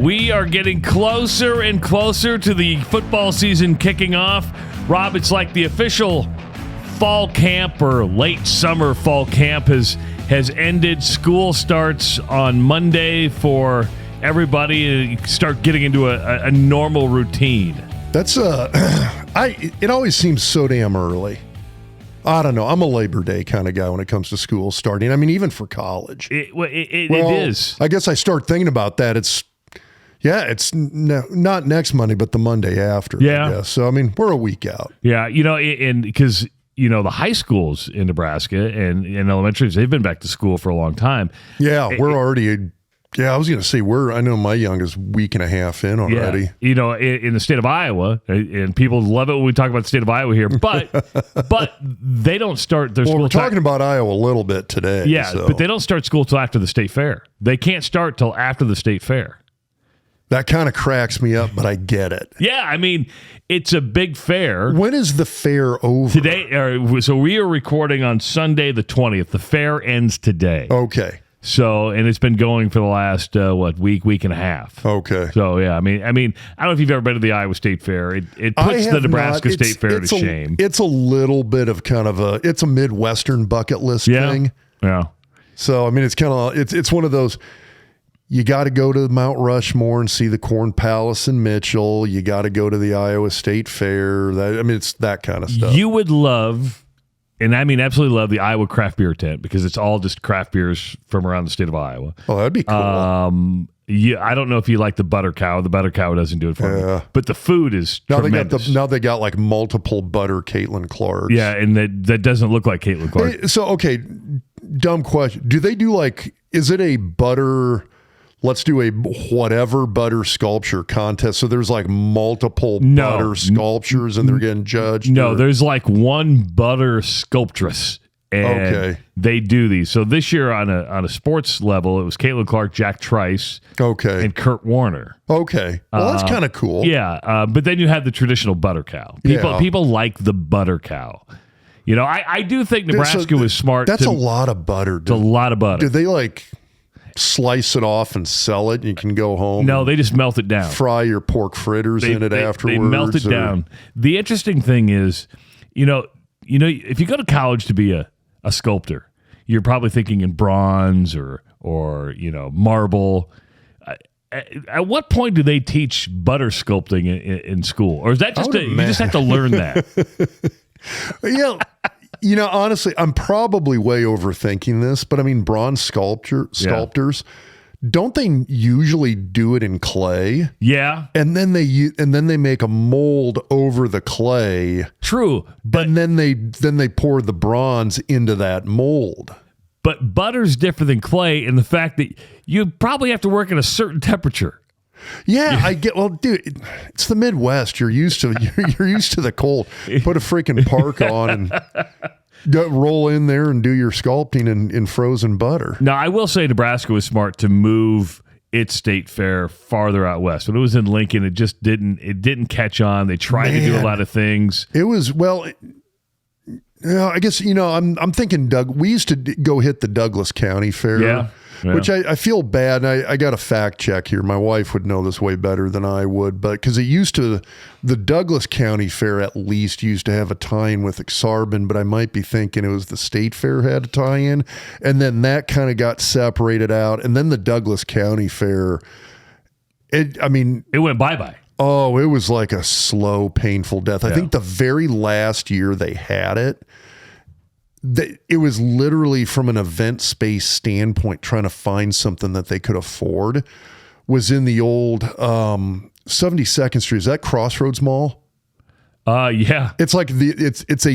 We are getting closer and closer to the football season kicking off. Rob, it's like the official fall camp or late summer fall camp has ended. School starts on Monday for everybody to start getting into a normal routine. That's it always seems so damn early. I don't know. I'm a Labor Day kind of guy when it comes to school starting. I mean, even for college. It is. I guess I start thinking about that. It's not next Monday, but the Monday after. Yeah. I guess. So, I mean, we're a week out. Yeah, and because, the high schools in Nebraska and elementaries, they've been back to school for a long time. Yeah, we're already... Yeah, I was going to say, I know my youngest week and a half in already. Yeah. In the state of Iowa, and people love it when we talk about the state of Iowa here, but they don't start their school. We're talking about Iowa a little bit today. Yeah, but they don't start school till after the state fair. They can't start till after the state fair. That kind of cracks me up, but I get it. Yeah, I mean, it's a big fair. When is the fair over? Today. So we are recording on Sunday the 20th. The fair ends today. Okay. So, and it's been going for the last, week and a half. Okay. So, yeah, I mean, I don't know if you've ever been to the Iowa State Fair. It puts the Nebraska State Fair to shame. It's a little bit of kind of it's a Midwestern bucket list thing. Yeah. So, I mean, it's kind of, it's one of those, you got to go to Mount Rushmore and see the Corn Palace in Mitchell. You got to go to the Iowa State Fair. It's that kind of stuff. You would love... And I mean, absolutely love the Iowa craft beer tent because it's all just craft beers from around the state of Iowa. Oh, that'd be cool. I don't know if you like the butter cow. The butter cow doesn't do it for me. But the food is tremendous. Now they got like multiple butter Caitlin Clarks. Yeah, and that doesn't look like Caitlin Clark. Hey, so, okay, dumb question. Do they do is it a butter... Let's do a whatever butter sculpture contest. So there's multiple butter sculptures and they're getting judged? No, there's one butter sculptress. And they do these. So this year on a sports level, it was Caitlin Clark, Jack Trice, and Kurt Warner. Okay. Well, that's kind of cool. Yeah. But then you have the traditional butter cow. People like the butter cow. I do think Nebraska was smart. That's a lot of butter. It's a lot of butter. Do they slice it off and sell it and you can go home? No, they just melt it down. Fry your pork fritters in it afterwards. They melt it down. The interesting thing is, if you go to college to be a sculptor, you're probably thinking in bronze or marble. At what point do they teach butter sculpting in school? Or is that just you just have to learn that? Honestly, I'm probably way overthinking this, but I mean, bronze sculptors, don't they usually do it in clay? Yeah, and then they make a mold over the clay. True, but and then they pour the bronze into that mold. But butter's different than clay in the fact that you probably have to work at a certain temperature. Yeah, I get. Well, dude, it's the Midwest. You're used to the cold. Put a freaking parka on and roll in there and do your sculpting in frozen butter. Now, I will say Nebraska was smart to move its state fair farther out west. When it was in Lincoln, it just didn't catch on. They tried to do a lot of things. It was I guess I'm thinking we used to go hit the Douglas County Fair. Yeah. Which I feel bad, and I got a fact check here. My wife would know this way better than I would, but because the Douglas County Fair at least used to have a tie-in with Exarban, but I might be thinking it was the State Fair had a tie-in, and then that kind of got separated out, and then the Douglas County Fair, it went bye-bye. Oh, it was like a slow, painful death. I think the very last year they had it, it was literally from an event space standpoint, trying to find something that they could afford, was in the old 72nd Street. Is that Crossroads Mall? Yeah. It's like it's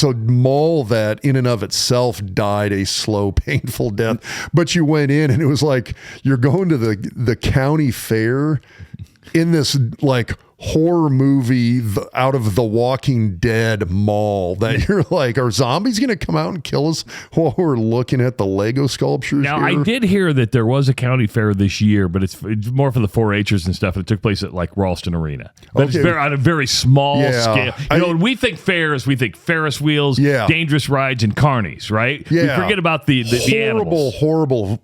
a mall that in and of itself died a slow, painful death. But you went in and it was like you're going to the county fair in this horror movie out of The Walking Dead mall that you're like, are zombies going to come out and kill us while we're looking at the Lego sculptures Now, here? I did hear that there was a county fair this year, but it's more for the 4-H'ers and stuff. It took place at Ralston Arena. But it's on a very small scale. When we think fairs, we think Ferris wheels, dangerous rides, and carnies, right? Yeah. We forget about the animals. Horrible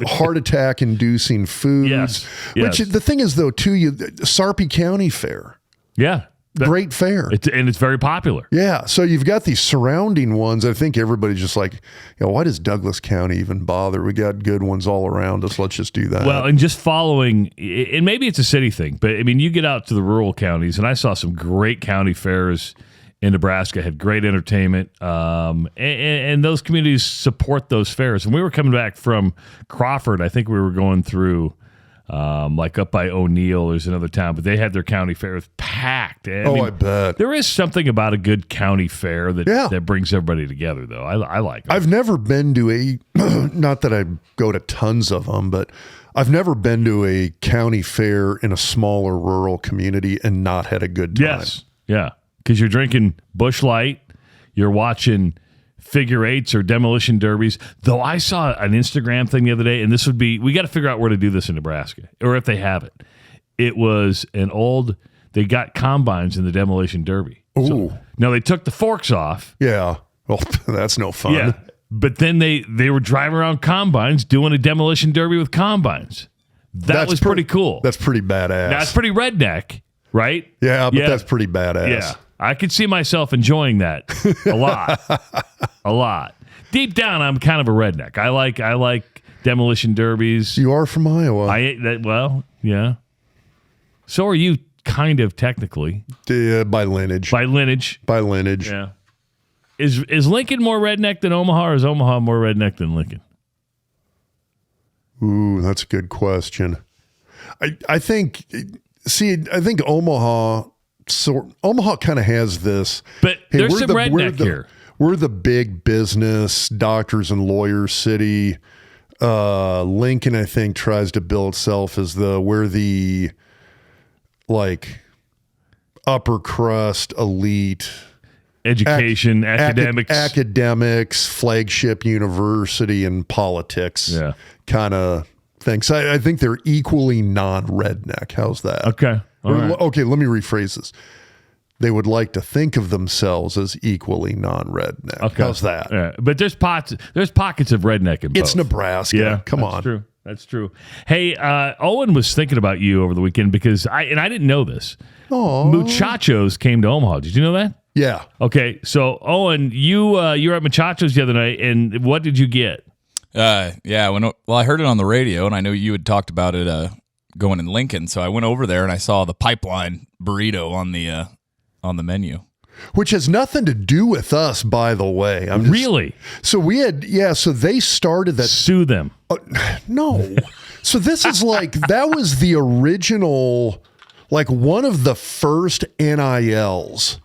heart attack inducing foods. Yes. Which the thing is though too, Sarpy County Fair. Yeah. Great fair. And it's very popular. Yeah. So you've got these surrounding ones. I think everybody's just like, why does Douglas County even bother? We got good ones all around us. Let's just do that. Well, and just following, and maybe it's a city thing, but I mean, you get out to the rural counties, and I saw some great county fairs in Nebraska, had great entertainment, and those communities support those fairs. And we were coming back from Crawford. I think we were going through like up by O'Neill, there's another town, but they had their county fairs packed. I bet. There is something about a good county fair that brings everybody together, though. I like it. I've never been to a, not that I go to tons of them, but I've never been to a county fair in a smaller rural community and not had a good time. Yes. Yeah. Because you're drinking Busch Light, you're watching figure eights or demolition derbies. Though I saw an Instagram thing the other day, and this would be, we got to figure out where to do this in Nebraska, or if they have it. It was they got combines in the demolition derby. Ooh. So, now they took the forks off. Yeah. Well, that's no fun. Yeah. But then they were driving around combines doing a demolition derby with combines. That was pretty cool. That's pretty badass. That's pretty redneck, right? Yeah, but that's pretty badass. Yeah. I could see myself enjoying that a lot. A lot. Deep down, I'm kind of a redneck. I like demolition derbies. You are from Iowa. Yeah. So are you, kind of technically. By lineage. By lineage. Yeah. Is Lincoln more redneck than Omaha, or is Omaha more redneck than Lincoln? Ooh, that's a good question. I think Omaha kind of has this. But there's some redneck here. We're the big business, doctors and lawyers city. Lincoln, I think, tries to bill itself as we're the like upper crust elite. Education, academics, flagship university, and politics kind of things. I think they're equally non-redneck. How's that? Okay. Okay, let me rephrase this. They would like to think of themselves as equally non-redneck. Okay. How's that? Yeah. But there's pockets of redneck in both. It's Nebraska. Yeah, Come on. True. That's true. Hey, Owen was thinking about you over the weekend because I didn't know this. Aww. Muchachos came to Omaha. Did you know that? Yeah. Okay, so Owen, you were at Muchachos the other night, and what did you get? I heard it on the radio, and I know you had talked about it going in Lincoln, so I went over there and I saw the pipeline burrito on the menu, which has nothing to do with us, by the way. Really? So we had, so they started that. Sue them. No. So this is that was the original, one of the first NILs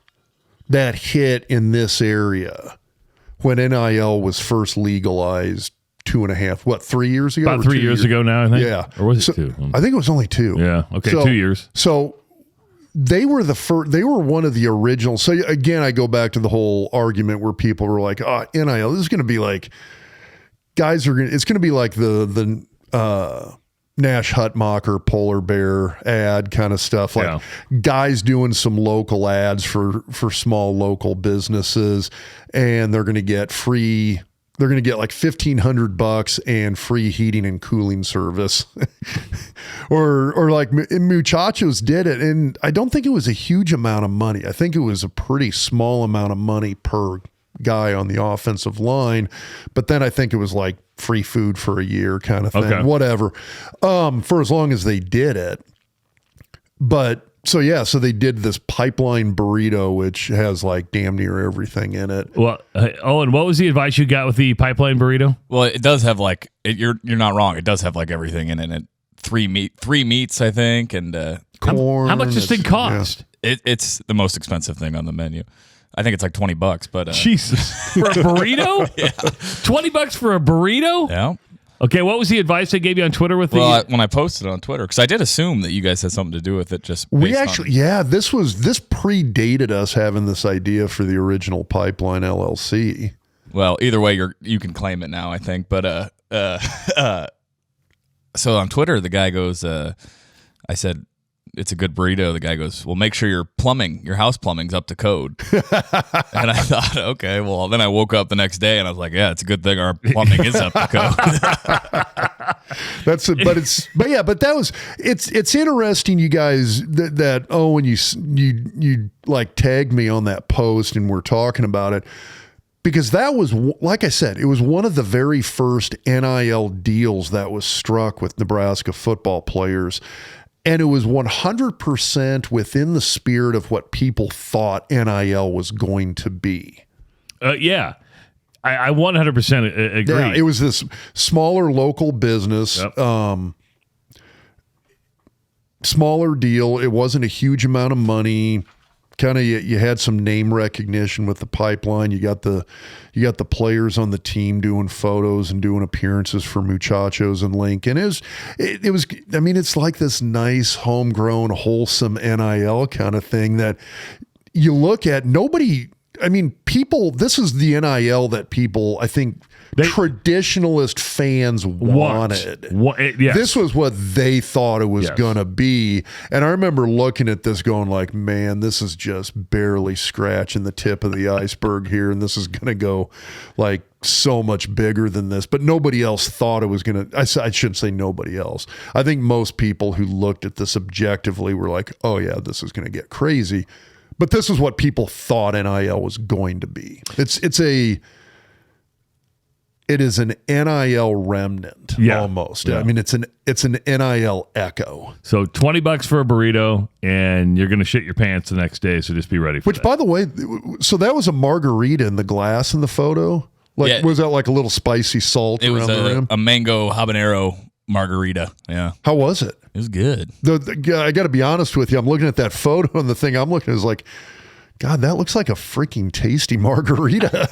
that hit in this area when NIL was first legalized 3 years ago? About 3 years ago now, I think. Yeah. Or was it 2? I think it was only 2. Yeah. Okay, 2 years. So they were they were one of the original. So again, I go back to the whole argument where people were like, NIL, this is going to be it's going to be like the Nash Hutmacher polar bear ad kind of stuff, guys doing some local ads for small local businesses, and they're going to get free. They're going to get $1,500 and free heating and cooling service, or Muchachos did it, and I don't think it was a huge amount of money. I think it was a pretty small amount of money per guy on the offensive line, but then I think it was free food for a year kind of thing, whatever, for as long as they did it. But so they did this pipeline burrito, which has damn near everything in it. Well, Owen, what was the advice you got with the pipeline burrito? Well, it does have you're not wrong. It does have everything in it. Three meats, I think, and corn. How much does this thing cost? Yeah. It's the most expensive thing on the menu. I think it's $20, but Jesus, for a burrito? Yeah. $20 for a burrito? Yeah. Okay, what was the advice they gave you on Twitter with when I posted it on Twitter, because I did assume that you guys had something to do with it. This predated us having this idea for the original Pipeline LLC. Well, either way, you can claim it now, I think. But so on Twitter, the guy goes, I said, it's a good burrito. The guy goes, well, make sure your house plumbing's up to code. And I thought, okay, well, then I woke up the next day and I was like, yeah, it's a good thing our plumbing is up to code. But that was it's interesting, you guys, that when you like tagged me on that post and we're talking about it, because that was, like I said, it was one of the very first NIL deals that was struck with Nebraska football players. And it was 100% within the spirit of what people thought NIL was going to be. Yeah. I 100% agree. Yeah, it was this smaller local business, smaller deal. It wasn't a huge amount of money. Kind of, you had some name recognition with the pipeline. You got the players on the team doing photos and doing appearances for Muchachos and Lincoln. It was. I mean, it's like this nice homegrown, wholesome NIL kind of thing that you look at. Nobody. I mean, people. This is the NIL that people, I think, traditionalist fans wanted. Yes. This was what they thought it was going to be. And I remember looking at this going like, man, this is just barely scratching the tip of the iceberg here. And this is going to go like so much bigger than this. But nobody else thought it was going to. I shouldn't say nobody else. I think most people who looked at this objectively were like, oh, yeah, this is going to get crazy. But this is what people thought NIL was going to be. It is an NIL remnant, almost. Yeah. I mean, it's an NIL echo. So $20 for a burrito, and you're going to shit your pants the next day. So just be ready for that. Which, by the way, so that was a margarita in the glass in the photo. Like, was that like a little spicy salt around the rim? A mango habanero margarita. Yeah. How was it? It was good. I got to be honest with you. I'm looking at that photo, and the thing I'm looking at is like, God, that looks like a freaking tasty margarita.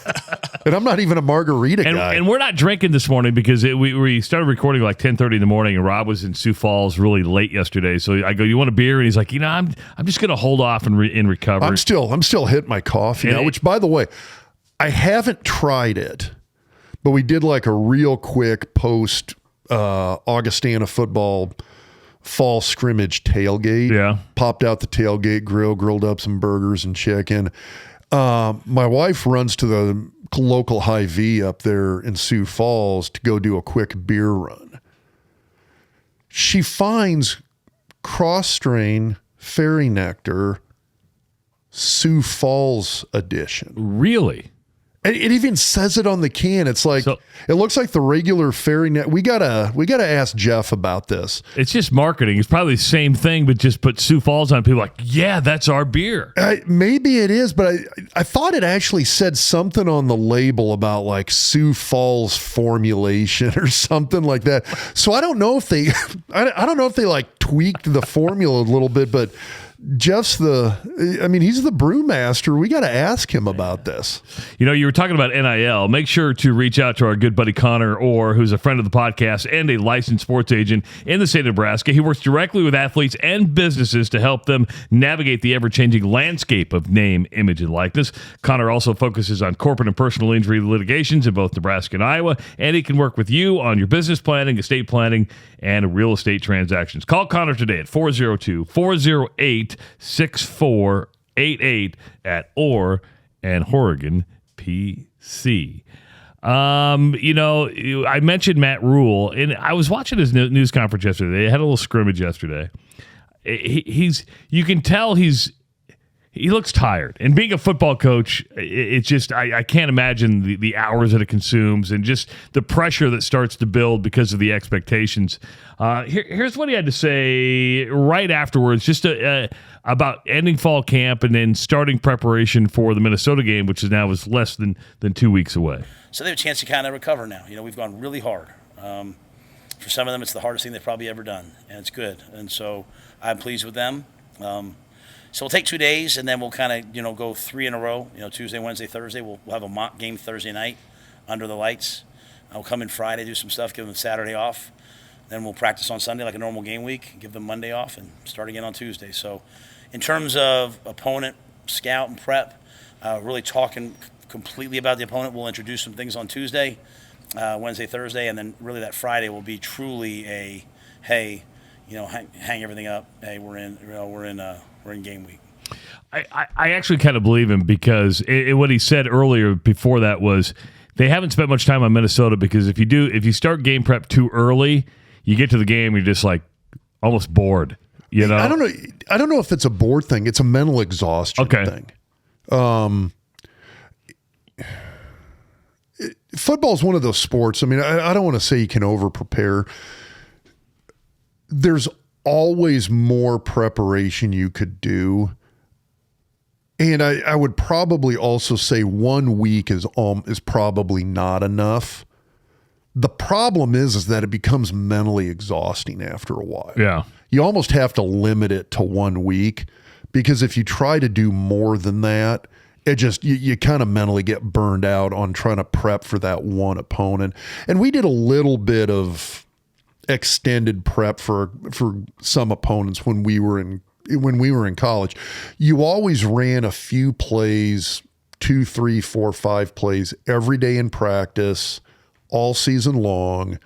And I'm not even a margarita guy. And we're not drinking this morning because we started recording like 10:30 in the morning, and Rob was in Sioux Falls really late yesterday. So I go, "You want a beer?" And he's like, I'm just going to hold off and in recover. I'm still hitting my coffee now, which, by the way, I haven't tried it, but we did like a real quick post Augustana football fall scrimmage tailgate. Yeah. Popped out the tailgate grill, grilled up some burgers and chicken. My wife runs to the local Hy-Vee up there in Sioux Falls to go do a quick beer run. She finds cross-strain Fairy Nectar Sioux Falls edition. Really? It even says it on the can. It's like, it looks like the regular Fairy Net. We gotta ask Jeff about this. It's just marketing. It's probably the same thing, but just put Sioux Falls on. People are like, yeah, that's our beer. Maybe it is, but I thought it actually said something on the label about like Sioux Falls formulation or something like that. So I don't know if they, I don't know if they like tweaked the formula a little bit, but Jeff's he's the brewmaster. We got to ask him about this. You know, you were talking about NIL. Make sure to reach out to our good buddy Connor Orr, who's a friend of the podcast and a licensed sports agent in the state of Nebraska. He works directly with athletes and businesses to help them navigate the ever-changing landscape of name, image, and likeness. Connor also focuses on corporate and personal injury litigations in both Nebraska and Iowa, and he can work with you on your business planning, estate planning, and real estate transactions. Call Connor today at 402-408-6488 at Orr and Horrigan PC. I mentioned Matt Rhule, and I was watching his news conference yesterday. They had a little scrimmage yesterday. You can tell he looks tired. And being a football coach, it's just, I can't imagine the hours that it consumes and just the pressure that starts to build because of the expectations. Here's what he had to say right afterwards, just about ending fall camp and then starting preparation for the Minnesota game, which is now less than 2 weeks away. So they have a chance to kind of recover now. You know, we've gone really hard. For some of them, it's the hardest thing they've probably ever done, and it's good. And so I'm pleased with them. So we'll take 2 days, and then we'll kind of, go 3 in a row. Tuesday, Wednesday, Thursday. We'll have a mock game Thursday night under the lights. I'll come in Friday, do some stuff, give them Saturday off. Then we'll practice on Sunday like a normal game week, give them Monday off, and start again on Tuesday. So in terms of opponent, scout, and prep, really talking completely about the opponent. We'll introduce some things on Tuesday, Wednesday, Thursday, and then really that Friday will be truly a, hey, hang everything up. Hey, we're in game week. I actually kind of believe him because what he said earlier before that was they haven't spent much time on Minnesota because if you start game prep too early, you get to the game, you're just like almost bored. You know, I don't know if it's a bored thing. It's a mental exhaustion thing. Football is one of those sports. I mean, I don't want to say you can over prepare. There's always more preparation you could do. And I would probably also say 1 week is probably not enough. The problem is that it becomes mentally exhausting after a while. Yeah. You almost have to limit it to 1 week, because if you try to do more than that, it just, you kind of mentally get burned out on trying to prep for that one opponent. And we did a little bit of extended prep for some opponents when we were in college. You always ran a few plays, 2, 3, 4, 5 plays every day in practice, all season long,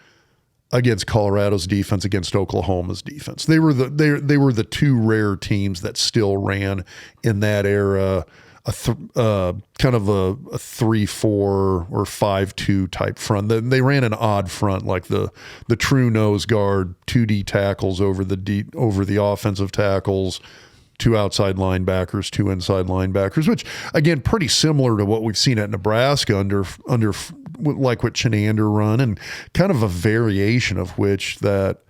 against Colorado's defense, against Oklahoma's defense. They were the two rare teams that still ran in that era kind of a 3-4 or 5-2 type front. They ran an odd front, like the true nose guard, 2D tackles over the offensive tackles, 2 outside linebackers, 2 inside linebackers, which again, pretty similar to what we've seen at Nebraska under like what Chenander run, and kind of a variation of which that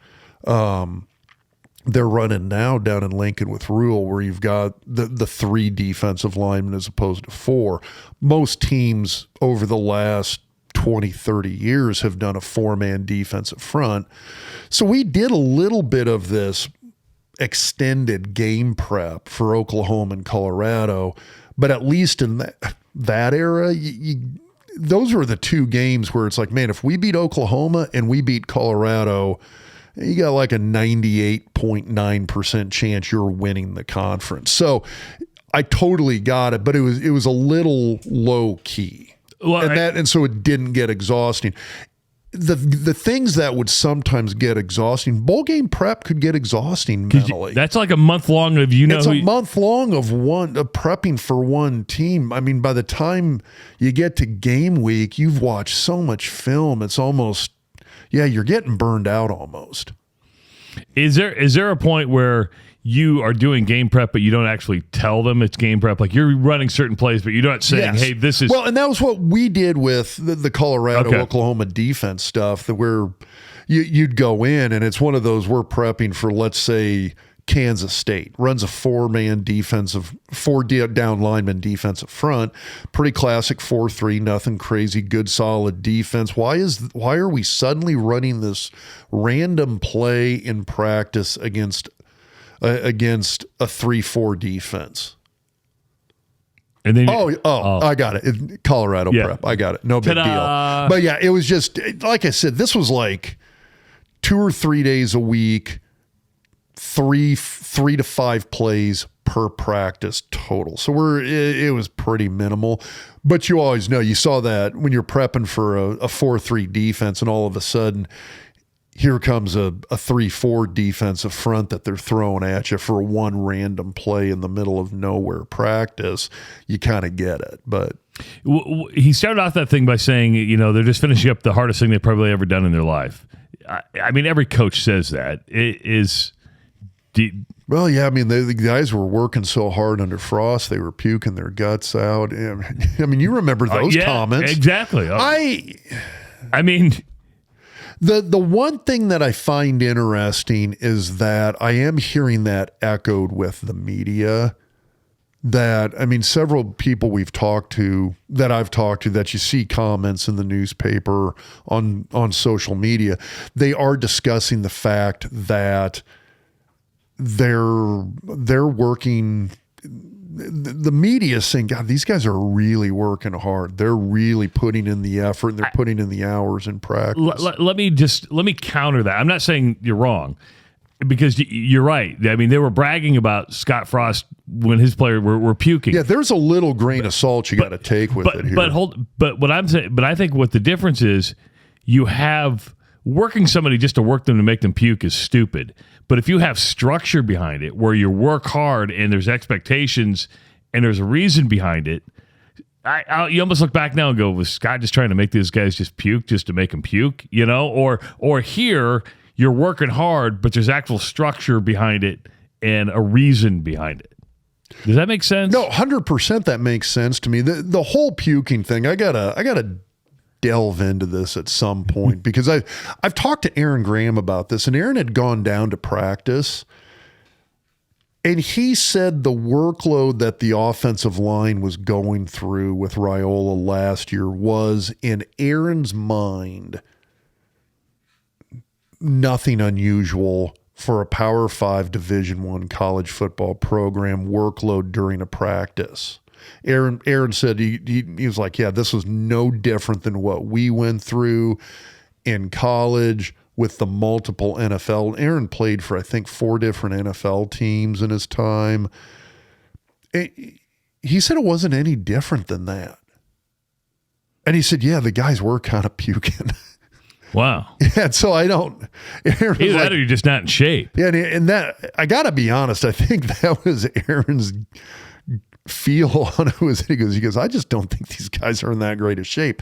they're running now down in Lincoln with Rhule, where you've got the 3 defensive linemen as opposed to 4. Most teams over the last 20, 30 years have done a 4-man defensive front. So we did a little bit of this extended game prep for Oklahoma and Colorado, but at least in that era, those were the 2 games where it's like, man, if we beat Oklahoma and we beat Colorado, you got like a 98.9% chance you're winning the conference. So I totally got it, but it was a little low key. Well, and so it didn't get exhausting. The things that would sometimes get exhausting, bowl game prep could get exhausting mentally. That's like a month long of It's a month long of prepping for one team. I mean, by the time you get to game week, you've watched so much film. It's almost, you're getting burned out almost. Is there a point where you are doing game prep, but you don't actually tell them it's game prep? Like you're running certain plays, but you're not saying, hey, this is... Well, and that was what we did with the Colorado, Oklahoma defense stuff, that where you'd go in and it's one of those, we're prepping for, let's say, Kansas State runs a 4-man defensive, 4 down lineman defensive front, pretty classic 4-3, nothing crazy, good solid defense. Why are we suddenly running this random play in practice against a 3-4 defense? And then I got it. Colorado prep. I got it. No big deal. But yeah, it was just, like I said, this was like 2 or 3 days a week, 3 to 5 plays per practice total. So it was pretty minimal, but you always know, you saw that when you're prepping for a 4-3 defense and all of a sudden here comes a 3-4 defensive front that they're throwing at you for one random play in the middle of nowhere practice, you kind of get it. But he started off that thing by saying, they're just finishing up the hardest thing they've probably ever done in their life. I mean, every coach says that. It is... Well, yeah, I mean, the guys were working so hard under Frost, they were puking their guts out. I mean, you remember those comments. Exactly. I mean... The one thing that I find interesting is that I am hearing that echoed with the media. That, I mean, several people I've talked to, that you see comments in the newspaper, on social media, they are discussing the fact that they're working. The media is saying, God, these guys are really working hard. They're really putting in the effort, and they're putting in the hours in practice. Let me counter that. I'm not saying you're wrong, because you're right. I mean, they were bragging about Scott Frost when his players were puking. Yeah, there's a little grain of salt you got to take with it here. But what I'm saying, but I think what the difference is, you have working somebody just to work them to make them puke is stupid. But if you have structure behind it, where you work hard and there's expectations and there's a reason behind it, you almost look back now and go, was Scott just trying to make these guys just puke just to make them puke, Or here you're working hard, but there's actual structure behind it and a reason behind it. Does that make sense? No, 100% that makes sense to me. The whole puking thing, I gotta delve into this at some point because I've talked to Aaron Graham about this, and Aaron had gone down to practice, and he said the workload that the offensive line was going through with Raiola last year was, in Aaron's mind, nothing unusual for a Power 5 Division I college football program workload during a practice. Aaron said he was like, yeah, this was no different than what we went through in college with the multiple NFL. Aaron played for, I think, 4 different NFL teams in his time. He said it wasn't any different than that. And he said, yeah, the guys were kind of puking. Wow. Yeah, so I don't. Either that or you're just not in shape. Yeah, and that, I got to be honest, I think that was Aaron's feel on it. He goes, I just don't think these guys are in that great of shape.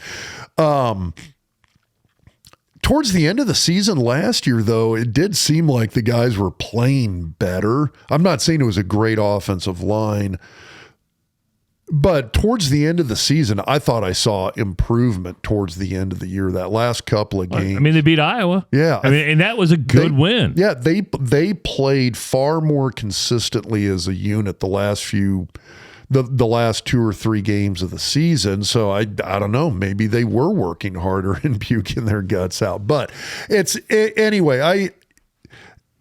Towards the end of the season last year, though, it did seem like the guys were playing better. I'm not saying it was a great offensive line, but towards the end of the season, I thought I saw improvement towards the end of the year, that last couple of games. I mean, they beat Iowa. Yeah. I mean, and that was a good win. Yeah, they played far more consistently as a unit the last 2 or 3 games of the season. So I don't know, maybe they were working harder and puking their guts out. But anyway, I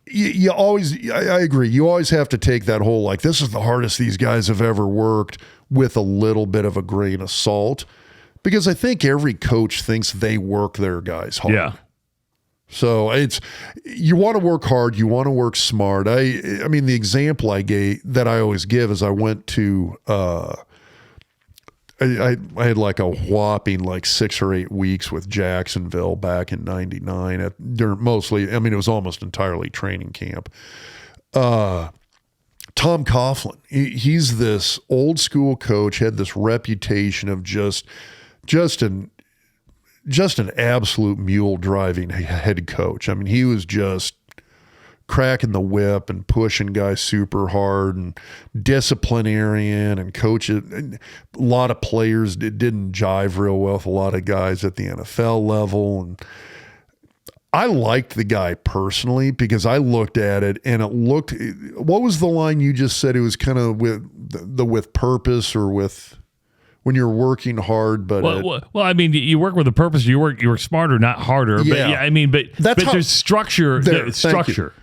agree. You always have to take that whole, like, this is the hardest these guys have ever worked with a little bit of a grain of salt, because I think every coach thinks they work their guys hard. Yeah. So you want to work hard, you want to work smart. I mean, the example that I always give is I went to I had like a whopping 6 or 8 weeks with Jacksonville back in '99 it was almost entirely training camp. Tom Coughlin, he's this old school coach, had this reputation of just an absolute mule driving head coach. I mean, he was just cracking the whip and pushing guys super hard and disciplinarian and coaching. A lot of players didn't jive real well with a lot of guys at the NFL level. And I liked the guy personally because I looked at it and what was the line you just said? It was kind of with purpose, or with when you're working hard, but well, I mean, you work with a purpose. You work smarter, not harder. Yeah. But there's structure. Structure.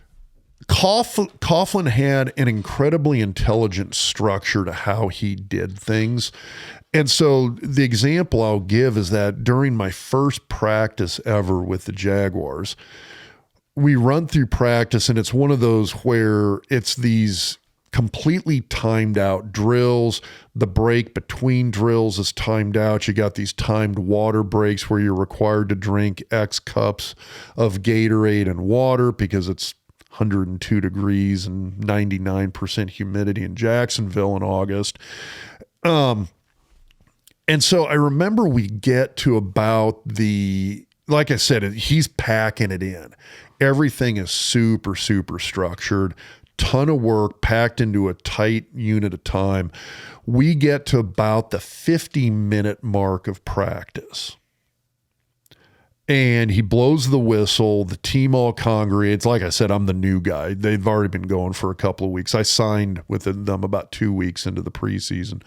Coughlin had an incredibly intelligent structure to how he did things. And so the example I'll give is that during my first practice ever with the Jaguars, we run through practice, and it's one of those where it's these completely timed out drills. The break between drills is timed out. You got these timed water breaks where you're required to drink X cups of Gatorade and water because it's 102 degrees and 99% humidity in Jacksonville in August. And so I remember we get to about like I said, he's packing it in. Everything is super, super structured. Ton of work packed into a tight unit of time. We get to about the 50-minute mark of practice. And he blows the whistle. The team all congregates. Like I said, I'm the new guy. They've already been going for a couple of weeks. I signed with them about 2 weeks into the preseason.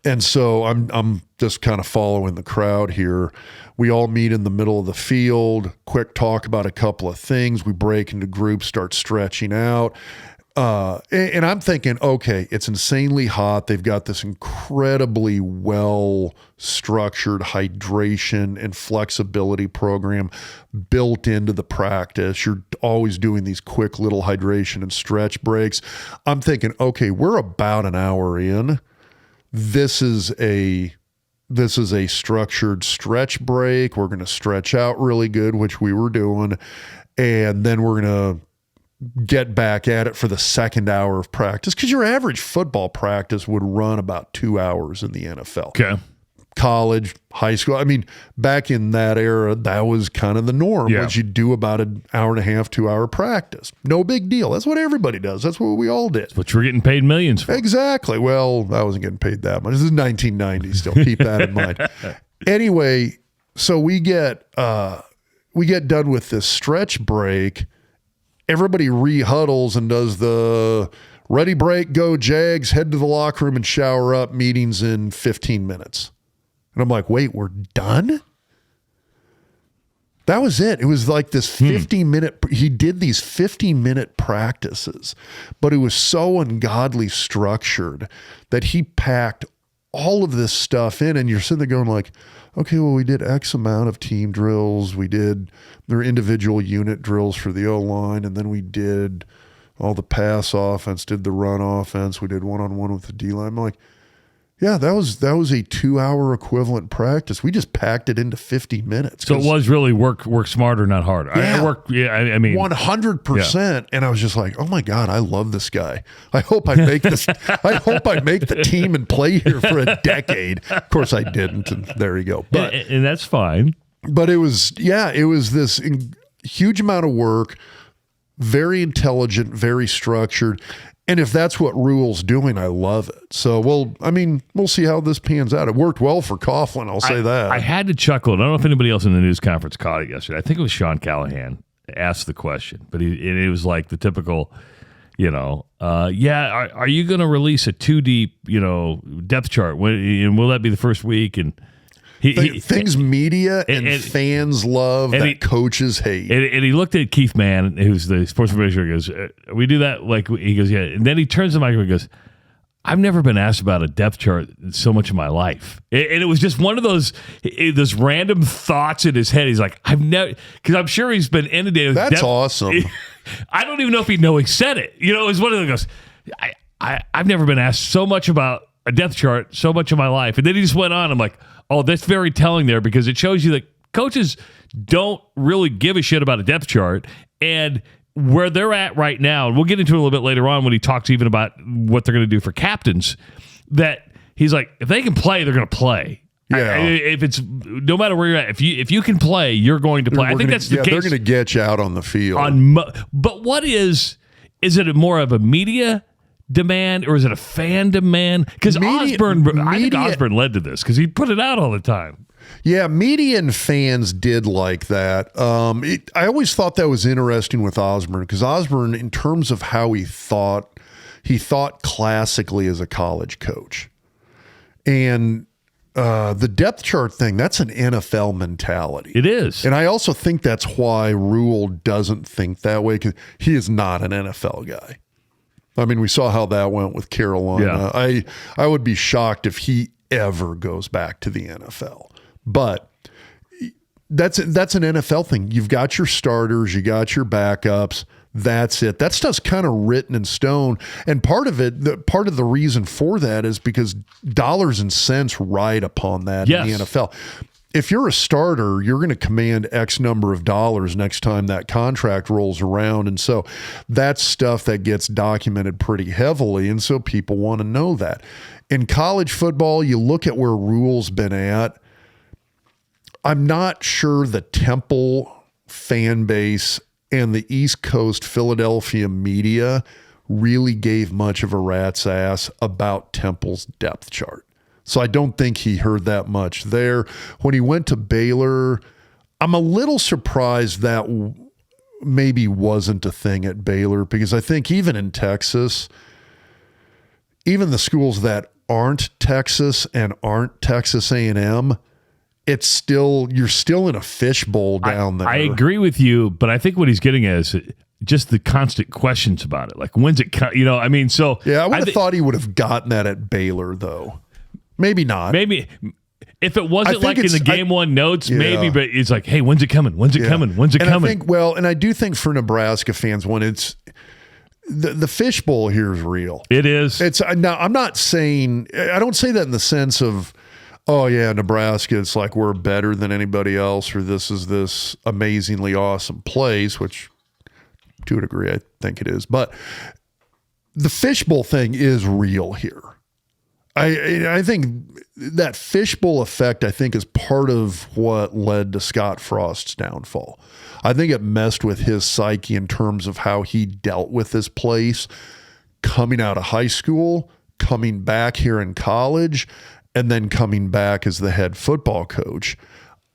And so I'm just kind of following the crowd here. We all meet in the middle of the field, quick talk about a couple of things. We break into groups, start stretching out. And I'm thinking, okay, it's insanely hot. They've got this incredibly well-structured hydration and flexibility program built into the practice. You're always doing these quick little hydration and stretch breaks. I'm thinking, okay, we're about an hour in. This is a structured stretch break. We're going to stretch out really good, which we were doing. And then we're going to get back at it for the second hour of practice, because your average football practice would run about 2 hours in the NFL. Okay. college, high school. I mean, back in that era, that was kind of the norm. Yeah. Was you do about an hour and a half, 2 hour practice. No big deal. That's what everybody does. That's what we all did. But you're getting paid millions for. Exactly. Well, I wasn't getting paid that much. This is 1990 still. Keep that in mind. Anyway, so we get done with this stretch break. Everybody re-huddles and does the ready break, go Jags, head to the locker room and shower up, meetings in 15 minutes. And I'm like, wait, we're done? That was it. It was like this 50-minute, he did these 50-minute practices, but it was so ungodly structured that he packed all of this stuff in, and you're sitting there going like, okay, well, we did X amount of team drills. We did their individual unit drills for the O-line, and then we did all the pass offense, did the run offense. We did one-on-one with the D-line. I'm like, yeah, that was a 2 hour equivalent practice. We just packed it into 50 minutes. So it was really work smarter, not harder. Yeah. I mean 100%. And I was just like, oh my God, I love this guy. I hope I make this. I hope I make the team and play here for a decade. Of course I didn't. And there you go. But and that's fine. But it was this huge amount of work, very intelligent, very structured. And if that's what Rhule's doing, I love it. So, we'll see how this pans out. It worked well for Coughlin, I'll say that. I had to chuckle. I don't know if anybody else in the news conference caught it yesterday. I think it was Sean Callahan asked the question, but it was like the typical, are you going to release a 2D, depth chart? And will that be the first week? And things media and fans love that coaches hate. And he looked at Keith Mann, who's the sports administrator, and goes, we do that? He goes, yeah. And then he turns to Michael and goes, I've never been asked about a depth chart so much in my life. And it was just one of those random thoughts in his head. He's like, I've never, because I'm sure he's been inundated with That's awesome. I don't even know if he he said it. It was one of those goes, I've never been asked so much about a depth chart so much in my life. And then he just went on. I'm like, oh, that's very telling there, because it shows you that coaches don't really give a shit about a depth chart. And where they're at right now, and we'll get into it a little bit later on when he talks even about what they're going to do for captains, that he's like, if they can play, they're going to play. Yeah. If it's no matter where you're at, if you can play, you're going to play. I think that's the case. They're going to get you out on the field. But what is it more of a media demand or is it a fan demand? Because I think Osborne led to this because he put it out all the time. Yeah, media and fans did like that. I always thought that was interesting with Osborne, because Osborne, in terms of how he thought classically as a college coach. And the depth chart thing, that's an NFL mentality. It is. And I also think that's why Rhule doesn't think that way, because he is not an NFL guy. I mean, we saw how that went with Carolina. Yeah. I would be shocked if he ever goes back to the NFL. But that's an NFL thing. You've got your starters, you got your backups. That's it. That stuff's kind of written in stone. And part of the reason for that is because dollars and cents ride upon that in the NFL. If you're a starter, you're going to command X number of dollars next time that contract rolls around. And so that's stuff that gets documented pretty heavily. And so people want to know that. In college football, you look at where Rhule's been at. I'm not sure the Temple fan base and the East Coast Philadelphia media really gave much of a rat's ass about Temple's depth chart. So I don't think he heard that much there. When he went to Baylor, I'm a little surprised that maybe wasn't a thing at Baylor, because I think even in Texas, even the schools that aren't Texas and aren't Texas A&M, you're still in a fishbowl down there. I agree with you, but I think what he's getting at is just the constant questions about it. Like, when's it come? I mean, so. Yeah, I would have thought he would have gotten that at Baylor, though. Maybe not. Maybe if it wasn't like in the game one notes, maybe, but it's like, hey, when's it coming? When's it coming? When's it coming? And I do think for Nebraska fans, when it's the fishbowl here is real. It is. It's now. I'm not saying. I don't say that in the sense of, oh yeah, Nebraska, it's like we're better than anybody else, or this is this amazingly awesome place, which to a degree I think it is. But the fishbowl thing is real here. I think that fishbowl effect, I think, is part of what led to Scott Frost's downfall. I think it messed with his psyche in terms of how he dealt with this place, coming out of high school, coming back here in college, and then coming back as the head football coach.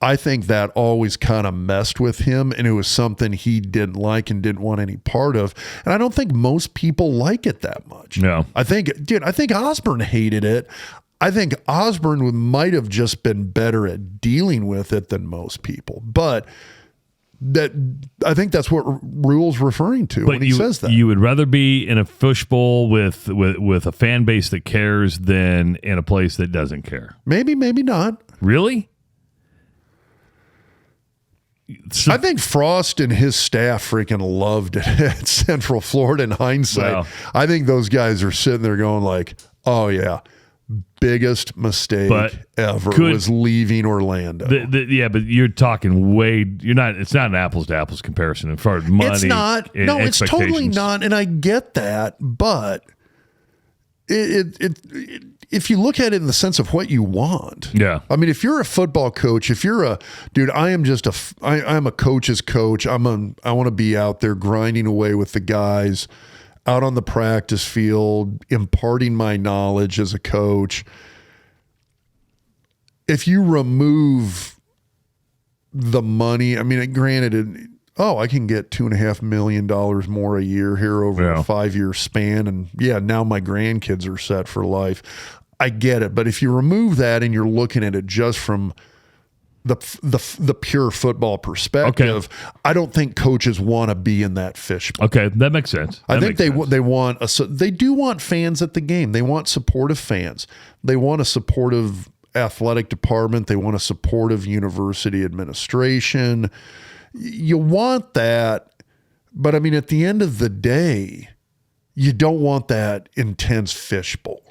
I think that always kind of messed with him, and it was something he didn't like and didn't want any part of. And I don't think most people like it that much. No. I think Osborne hated it. I think Osborne might have just been better at dealing with it than most people. But I think that's what Rhule's referring to when he says that. You would rather be in a fishbowl with a fan base that cares than in a place that doesn't care. Maybe not. Really? I think Frost and his staff freaking loved it at Central Florida in hindsight. Wow. I think those guys are sitting there going like, oh yeah, biggest mistake ever was leaving Orlando. Yeah, but you're talking it's not an apples to apples comparison as far as money. It's not. No, it's totally not. And I get that, but if you look at it in the sense of what you want. Yeah. I mean, if you're a football coach, I am a coach's coach. I want to be out there grinding away with the guys out on the practice field, imparting my knowledge as a coach. If you remove the money, I mean, granted, I can get $2.5 million more a year here over a 5-year span. And now my grandkids are set for life. I get it. But if you remove that and you're looking at it just from the pure football perspective, I don't think coaches want to be in that fishbowl. Okay, that makes sense. I think they do want fans at the game. They want supportive fans. They want a supportive athletic department. They want a supportive university administration. You want that, but I mean, at the end of the day, you don't want that intense fishbowl.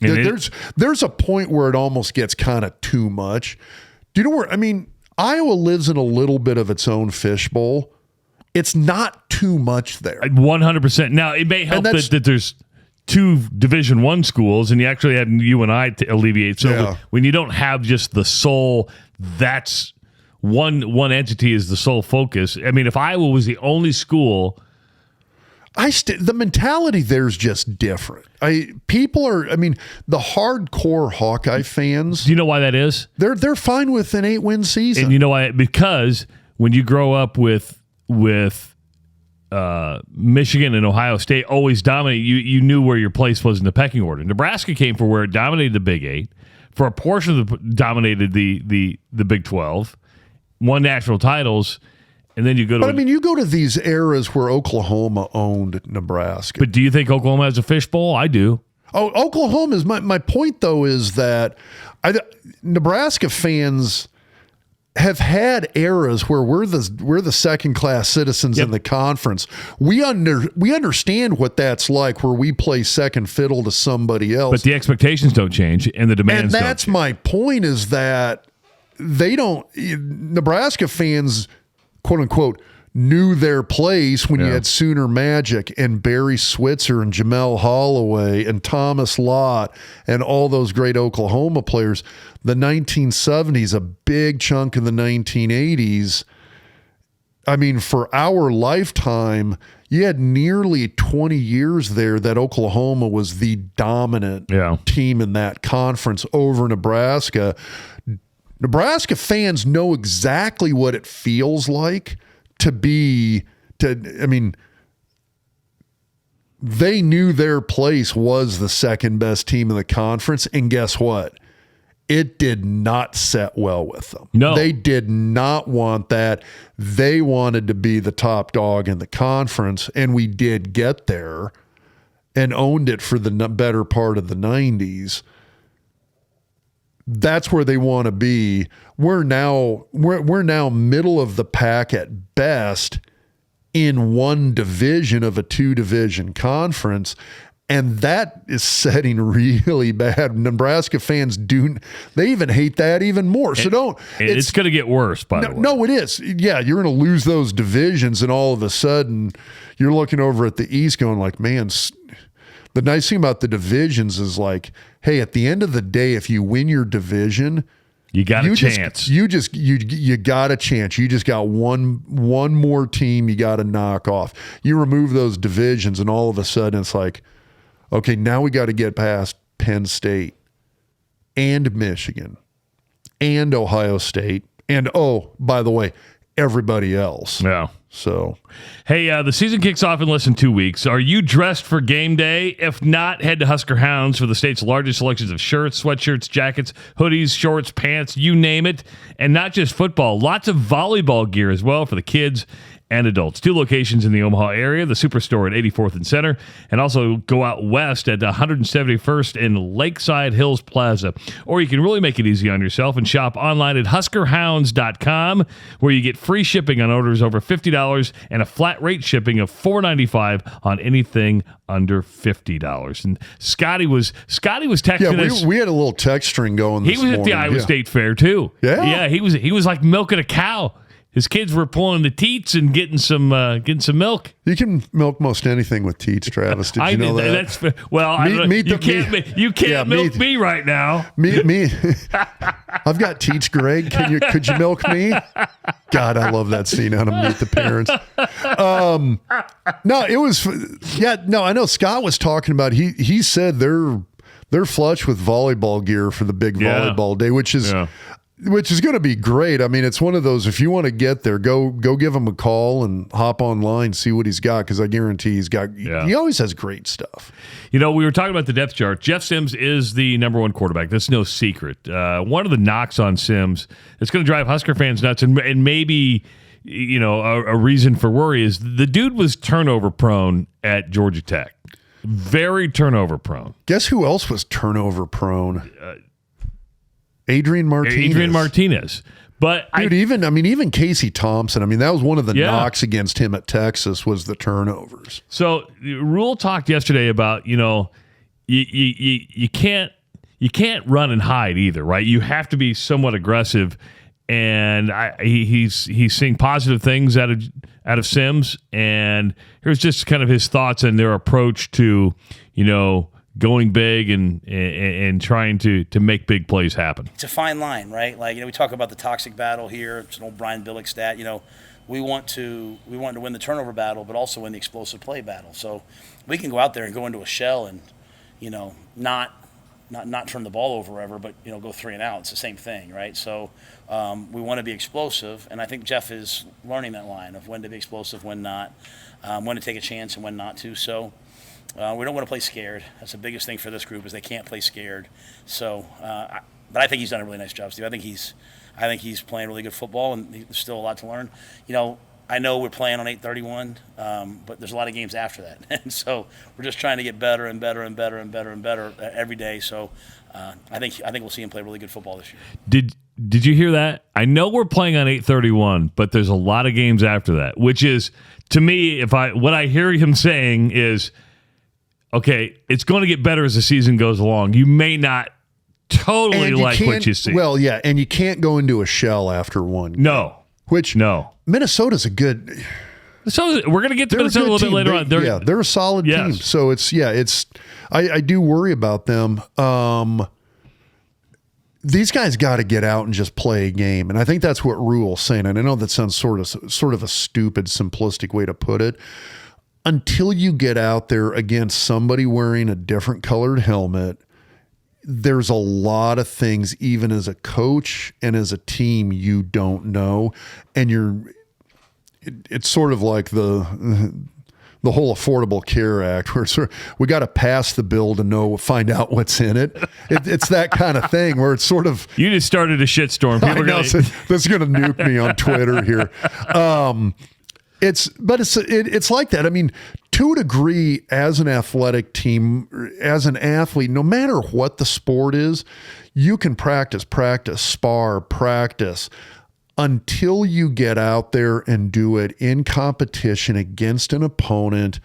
There's a point where it almost gets kind of too much. Do you know where? I mean, Iowa lives in a little bit of its own fishbowl. It's not too much there. 100%. Now, it may help that there's 2 Division I schools, and you actually have UNI to alleviate. So when you don't have just the sole, that's one entity is the sole focus. I mean, if Iowa was the only school, the mentality there is just different. The hardcore Hawkeye fans. Do you know why that is? They're fine with an 8-win season. And you know why? Because when you grow up with Michigan and Ohio State always dominate, you knew where your place was in the pecking order. Nebraska came for where it dominated the Big 8, for a portion of dominated the Big 12, won national titles. And then you go to. But you go to these eras where Oklahoma owned Nebraska. But do you think Oklahoma has a fishbowl? I do. Oh, Oklahoma is my point though is that Nebraska fans have had eras where we're the second class citizens in the conference. We understand what that's like, where we play second fiddle to somebody else. But the expectations don't change, and the demands. And that's my point is that Nebraska fans, quote unquote, knew their place when you had Sooner Magic and Barry Switzer and Jamel Holloway and Thomas Lott and all those great Oklahoma players. The 1970s, a big chunk of the 1980s. I mean, for our lifetime, you had nearly 20 years there that Oklahoma was the dominant team in that conference over Nebraska. Nebraska fans know exactly what it feels like they knew their place was the second best team in the conference. And guess what? It did not set well with them. No. They did not want that. They wanted to be the top dog in the conference, and we did get there and owned it for the better part of the 90s. That's where they want to be. We're now middle of the pack at best in one division of a 2-division conference, and that is setting really bad. Nebraska fans they even hate that even more. So it's going to get worse, by the way. No, it is. Yeah, you're going to lose those divisions, and all of a sudden you're looking over at the East going like, man, The nice thing about the divisions is like, hey, at the end of the day, if you win your division, you got a chance. You got a chance. You just got one more team you got to knock off. You remove those divisions, and all of a sudden it's like, okay, now we got to get past Penn State and Michigan and Ohio State and, oh, by the way, everybody else. Yeah. So, hey, the season kicks off in less than 2 weeks. Are you dressed for game day? If not, head to Husker Hounds for the state's largest selections of shirts, sweatshirts, jackets, hoodies, shorts, pants, you name it. And not just football, lots of volleyball gear as well for the kids and adults. 2 locations in the Omaha area, the Superstore at 84th and Center, and also go out west at 171st in Lakeside Hills Plaza. Or you can really make it easy on yourself and shop online at huskerhounds.com, where you get free shipping on orders over $50 and a flat rate shipping of $4.95 on anything under $50. And Scotty was texting us. We had a little text string going this morning. He was at the Iowa State Fair too. Yeah, he was like milking a cow. His kids were pulling the teats and getting some milk. You can milk most anything with teats, Travis. Did you know that? You can't milk me right now. Me. I've got teats, Greg. Could you milk me? God, I love that scene out of Meet the Parents. I know Scott was talking about. He said they're flush with volleyball gear for the big volleyball day, which is. Yeah. Which is going to be great. I mean, it's one of those, if you want to get there, go give him a call and hop online, see what he's got, because I guarantee he always has great stuff. You know, we were talking about the depth chart. Jeff Sims is the number 1 quarterback. That's no secret. One of the knocks on Sims that's going to drive Husker fans nuts and maybe, you know, a reason for worry is the dude was turnover prone at Georgia Tech. Very turnover prone. Guess who else was turnover prone? Adrian Martinez. But dude, even Casey Thompson, that was one of the knocks against him at Texas was the turnovers. So Rhule talked yesterday about, you know, you can't run and hide either, right? You have to be somewhat aggressive, and he's seeing positive things out of Sims, and here's just kind of his thoughts and their approach to, you know, going big and trying to make big plays happen. It's a fine line, right? Like, you know, we talk about the toxic battle here. It's an old Brian Billick stat. You know, we want to win the turnover battle, but also win the explosive play battle. So we can go out there and go into a shell and, you know, not turn the ball over ever, but, you know, go 3 and out. It's the same thing, right? So we want to be explosive, and I think Jeff is learning that line of when to be explosive, when not, when to take a chance and when not to. So we don't want to play scared. That's the biggest thing for this group is they can't play scared. So, but I think he's done a really nice job, Steve. I think he's playing really good football, and there's still a lot to learn. You know, I know we're playing on 8/31, but there's a lot of games after that, and so we're just trying to get better and better and better and better and better every day. So, I think we'll see him play really good football this year. Did you hear that? I know we're playing on 8/31, but there's a lot of games after that, which is, to me, what I hear him saying is, okay, it's going to get better as the season goes along. You may not totally like what you see. Well, yeah, and you can't go into a shell after one game. No. Minnesota's a good. So we're going to get to Minnesota a little bit later on. They're a solid team. So I do worry about them. These guys got to get out and just play a game, and I think that's what Rhule's saying. And I know that sounds sort of a stupid, simplistic way to put it. Until you get out there against somebody wearing a different colored helmet, there's a lot of things, even as a coach and as a team, you don't know. And it's sort of like the whole Affordable Care Act, where we got to pass the bill to find out what's in it. It's that kind of thing where it's sort of. You just started a shitstorm. That's going to nuke me on Twitter here. It's like that. I mean, to a degree, as an athletic team, as an athlete, no matter what the sport is, you can practice, spar, practice until you get out there and do it in competition against an opponent.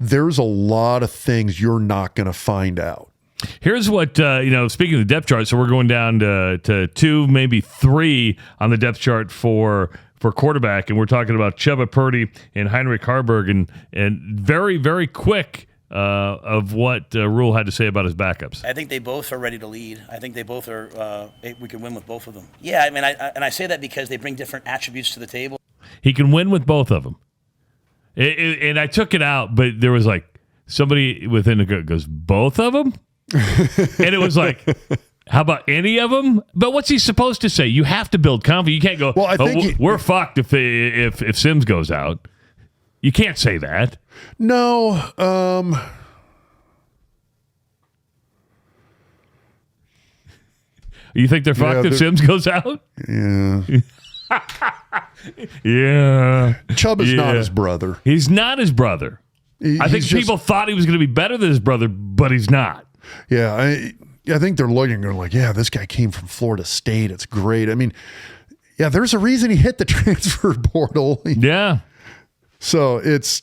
There's a lot of things you're not going to find out. Here's what, speaking of the depth chart, so we're going down to 2, maybe 3 on the depth chart for quarterback, and we're talking about Chubba Purdy and Heinrich Harburg, and very, very quick of what Rhule had to say about his backups. I think they both are ready to lead. I think they both are. We can win with both of them. Yeah, I mean, I say that because they bring different attributes to the table. He can win with both of them. And I took it out, but there was like somebody within the group goes, both of them? And it was like, how about any of them? But what's he supposed to say? You have to build confidence. You can't go, well, I think we're fucked if Sims goes out. You can't say that. No. You think they're fucked if Sims goes out? Yeah. Yeah. Chubb is not his brother. He's not his brother. I think people thought he was going to be better than his brother, but he's not. Yeah, I think they're looking and going like, yeah, this guy came from Florida State. It's great. I mean, yeah, there's a reason he hit the transfer portal. Yeah. So he's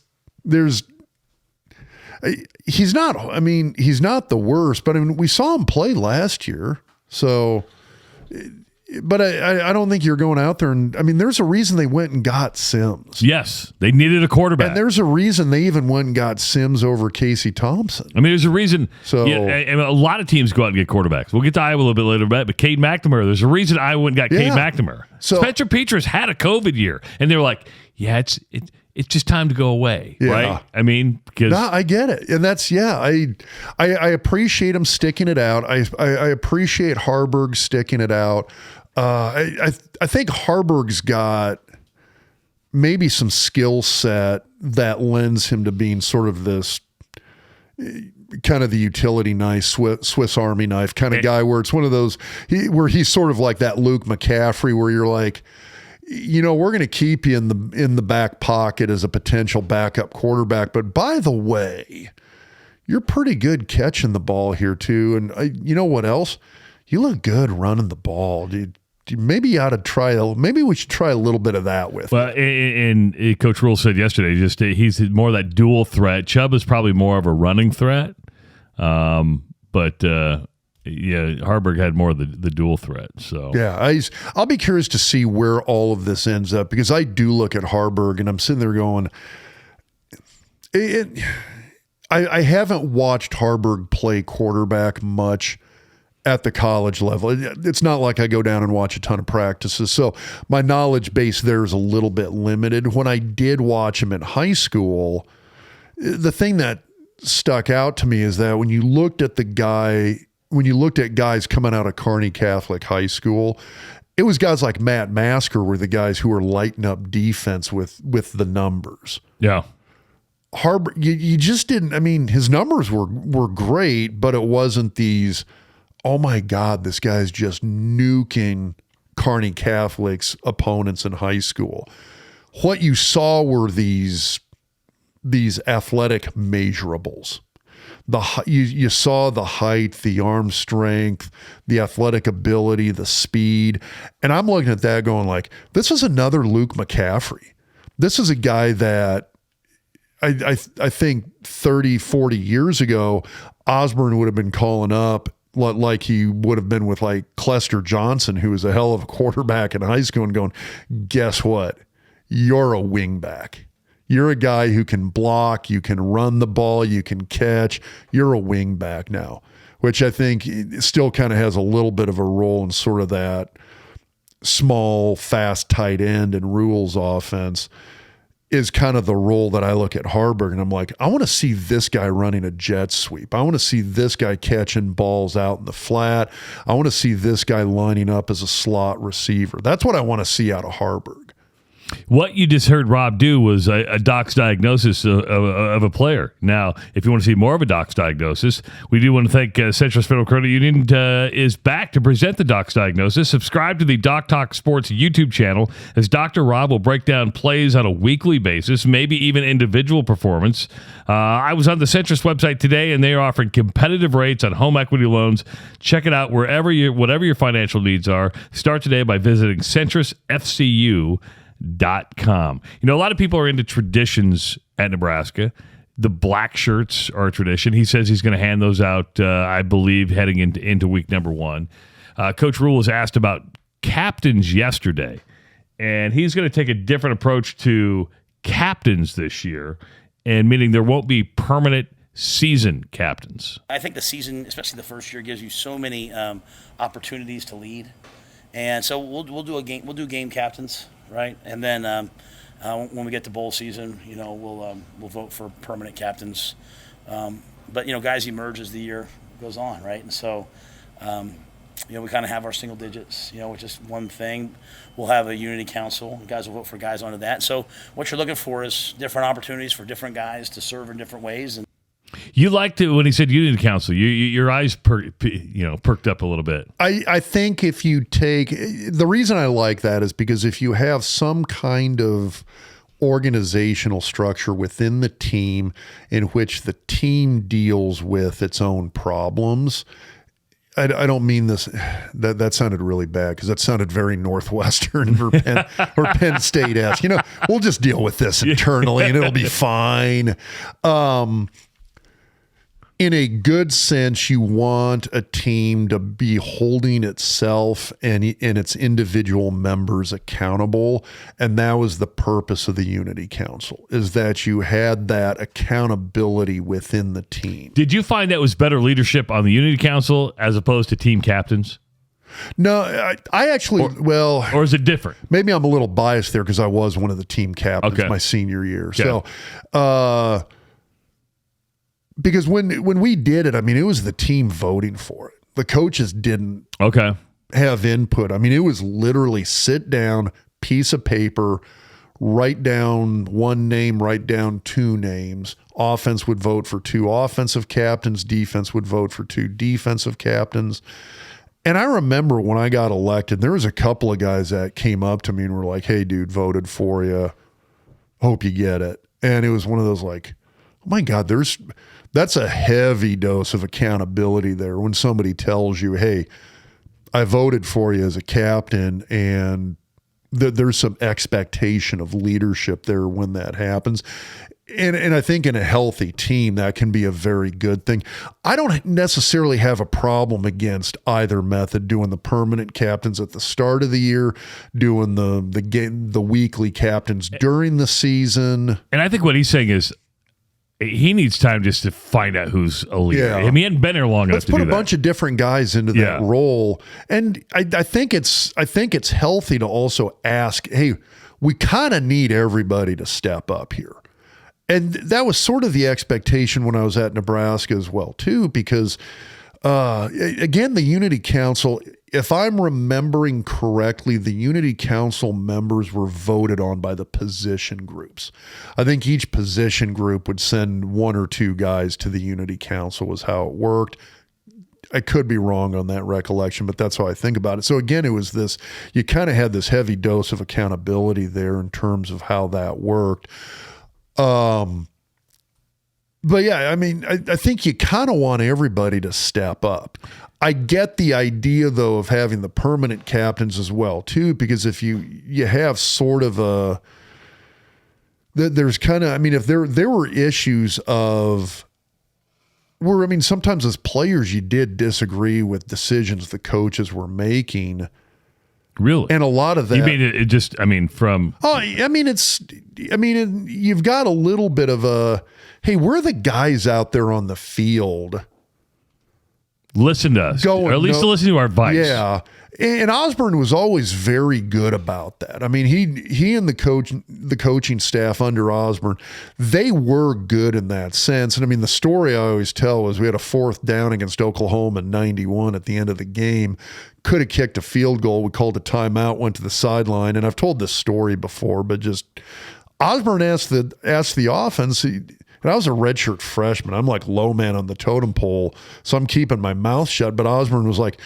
not the worst, but I mean, we saw him play last year. So, but I don't think you're going out there and, I mean, there's a reason they went and got Sims. Yes, they needed a quarterback. And there's a reason they even went and got Sims over Casey Thompson. I mean, there's a reason. So, a lot of teams go out and get quarterbacks. We'll get to Iowa a little bit later, but Cade McNamara, there's a reason Iowa went and got Cade McNamara. So, Spencer Petras had a COVID year, and they were like, yeah, it's just time to go away, right? I mean, because I get it, and that's I appreciate him sticking it out. I appreciate Harburg sticking it out. I think Harburg's got maybe some skill set that lends him to being sort of this kind of the utility knife, Swiss Army knife kind of guy, where it's one of those where he's sort of like that Luke McCaffrey, where you're like, you know, we're going to keep you in the back pocket as a potential backup quarterback. But by the way, you're pretty good catching the ball here too. And you know what else? You look good running the ball, dude. Maybe you ought to try. Maybe we should try a little bit of that with. Well, and Coach Rhule said yesterday, he's more that dual threat. Chubb is probably more of a running threat, but Harburg had more of the dual threat. So yeah, I'll be curious to see where all of this ends up, because I do look at Harburg and I'm sitting there going, I haven't watched Harburg play quarterback much at the college level. It's not like I go down and watch a ton of practices. So my knowledge base there is a little bit limited. When I did watch him in high school, the thing that stuck out to me is that when you looked at guys coming out of Kearney Catholic High School, it was guys like Matt Masker were the guys who were lighting up defense with the numbers. Yeah. Harburg, you just didn't, I mean, his numbers were great, but it wasn't these, oh my God, this guy's just nuking Kearney Catholic's opponents in high school. What you saw were these athletic measurables. You saw the height, the arm strength, the athletic ability, the speed. And I'm looking at that going like, this is another Luke McCaffrey. This is a guy that I think 30, 40 years ago, Osborne would have been calling up like he would have been with like Clester Johnson, who was a hell of a quarterback in high school, and going, guess what? You're a wingback. You're a guy who can block, you can run the ball, you can catch. You're a wingback now, which I think still kind of has a little bit of a role in sort of that small, fast tight end in Rhule's offense. Is kind of the role that I look at Harburg, and I'm like, I want to see this guy running a jet sweep. I want to see this guy catching balls out in the flat. I want to see this guy lining up as a slot receiver. That's what I want to see out of Harburg. What you just heard Rob do was a doc's diagnosis of a player. Now, if you want to see more of a doc's diagnosis, we do want to thank Centrist Federal Credit Union is back to present the doc's diagnosis. Subscribe to the Doc Talk Sports YouTube channel, as Dr. Rob will break down plays on a weekly basis, maybe even individual performance. I was on the Centrist website today, and they are offering competitive rates on home equity loans. Check it out whatever your financial needs are. Start today by visiting centristfcu.com. You know, a lot of people are into traditions at Nebraska. The black shirts are a tradition. He says he's going to hand those out, I believe, heading into week number 1. Coach Rhule was asked about captains yesterday, and he's going to take a different approach to captains this year, and meaning there won't be permanent seasoned captains? I think the season, especially the first year, gives you so many opportunities to lead, and so we'll do a game. We'll do game captains, right? And then when we get to bowl season, we'll vote for permanent captains. But guys emerge as the year goes on, right? And so we kind of have our single digits, which is one thing. We'll have a unity council. Guys will vote for guys onto that. So what you're looking for is different opportunities for different guys to serve in different ways. And You liked it when he said unity council. Your eyes perked up a little bit. I think if you take the reason I like that is because if you have some kind of organizational structure within the team in which the team deals with its own problems. I don't mean this. That sounded really bad because that sounded very Northwestern or Penn State-esque. We'll just deal with this internally and it'll be fine. In a good sense, you want a team to be holding itself and its individual members accountable. And that was the purpose of the Unity Council, is that you had that accountability within the team. Did you find that was better leadership on the Unity Council as opposed to team captains? No, I actually, or is it different? Maybe I'm a little biased there because I was one of the team captains my senior year. Okay. So, because when we did it, it was the team voting for it. The coaches didn't have input. It was literally sit down, piece of paper, write down one name, write down two names. Offense would vote for two offensive captains. Defense would vote for two defensive captains. And I remember when I got elected, there was a couple of guys that came up to me and were like, "Hey, dude, voted for you. Hope you get it." And it was one of those like, oh my God, that's a heavy dose of accountability there when somebody tells you, "Hey, I voted for you as a captain," and there's some expectation of leadership there when that happens. And I think in a healthy team, that can be a very good thing. I don't necessarily have a problem against either method, doing the permanent captains at the start of the year, doing the weekly captains during the season. And I think what he's saying is, he needs time just to find out who's a leader. Yeah. He hadn't been here long enough to do that. Let's put a bunch of different guys into that role. And I think it's healthy to also ask, hey, we kind of need everybody to step up here. And that was sort of the expectation when I was at Nebraska as well, too, because, again, the Unity Council, if I'm remembering correctly, the Unity Council members were voted on by the position groups. I think each position group would send one or two guys to the Unity Council was how it worked. I could be wrong on that recollection, but that's how I think about it. So again, it was this, you kind of had this heavy dose of accountability there in terms of how that worked. But yeah, I think you kind of want everybody to step up. I get the idea though of having the permanent captains as well too, because if you have sort of there's kind of, if there were issues of where, sometimes as players you did disagree with decisions the coaches were making. Really? And a lot of that. You mean it just, from. Oh, you've got a little bit of a, hey, we're the guys out there on the field. Listen to us. Or at least listen to our advice. Yeah. And Osborne was always very good about that. He and the coaching staff under Osborne, they were good in that sense. And the story I always tell was we had a 4th down against Oklahoma in 91 at the end of the game. Could have kicked a field goal. We called a timeout, went to the sideline. And I've told this story before, but just Osborne asked the offense, and I was a redshirt freshman. I'm like low man on the totem pole, so I'm keeping my mouth shut. But Osborne was like,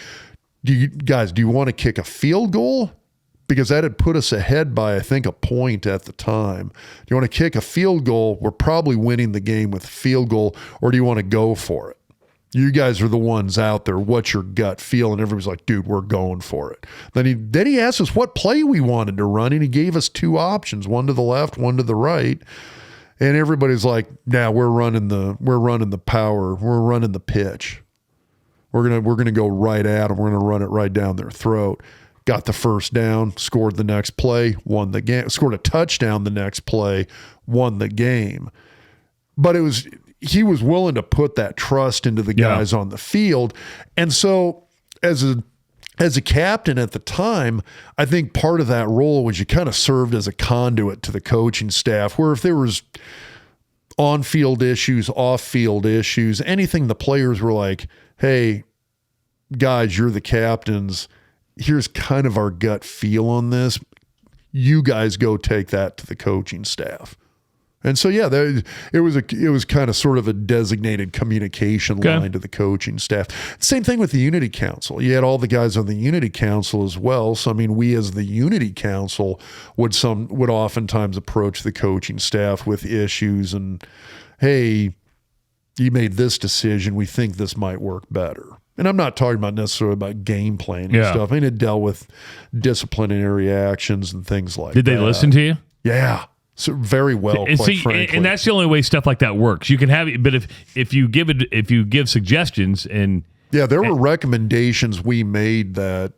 do you want to kick a field goal? Because that had put us ahead by, I think, a point at the time. Do you want to kick a field goal? We're probably winning the game with a field goal. Or do you want to go for it? You guys are the ones out there. What's your gut feel? And everybody's like, dude, we're going for it. Then he asked us what play we wanted to run, and he gave us 2 options, one to the left, one to the right. And everybody's like, nah, we're running the power. We're running the pitch. We're gonna go right at them. We're gonna run it right down their throat. Got the first down, scored the next play, won the game. Scored a touchdown the next play, won the game. But it was he was willing to put that trust into the guys on the field. And so as a captain at the time, I think part of that role was you kind of served as a conduit to the coaching staff, where if there was on-field issues, off-field issues, anything the players were like, hey, guys, you're the captains. Here's kind of our gut feel on this. You guys go take that to the coaching staff. And so, it was kind of sort of a designated communication line to the coaching staff. Same thing with the Unity Council. You had all the guys on the Unity Council as well. So, I mean, we as the Unity Council would oftentimes approach the coaching staff with issues and, hey, you made this decision. We think this might work better. And I'm not talking about necessarily about game planning and stuff. I mean, it dealt with disciplinary actions and things like that. Did they listen to you? Yeah. So very well, quite frankly. And that's the only way stuff like that works. You can have it, but if you give suggestions and there were recommendations we made that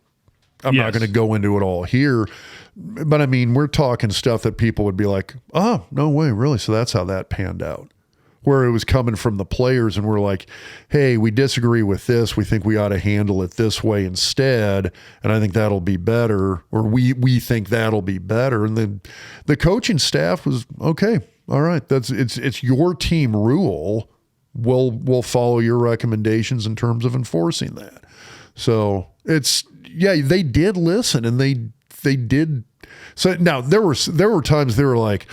I'm not going to go into it all here, but I mean, we're talking stuff that people would be like, oh, no way, really? So that's how that panned out. Where it was coming from the players and we're like, hey, we disagree with this. We think we ought to handle it this way instead. And I think that'll be better, or we think that'll be better. And then the coaching staff was, okay, all right, it's your team rule. We'll follow your recommendations in terms of enforcing that. So they did listen and they did. So now there were times they were like,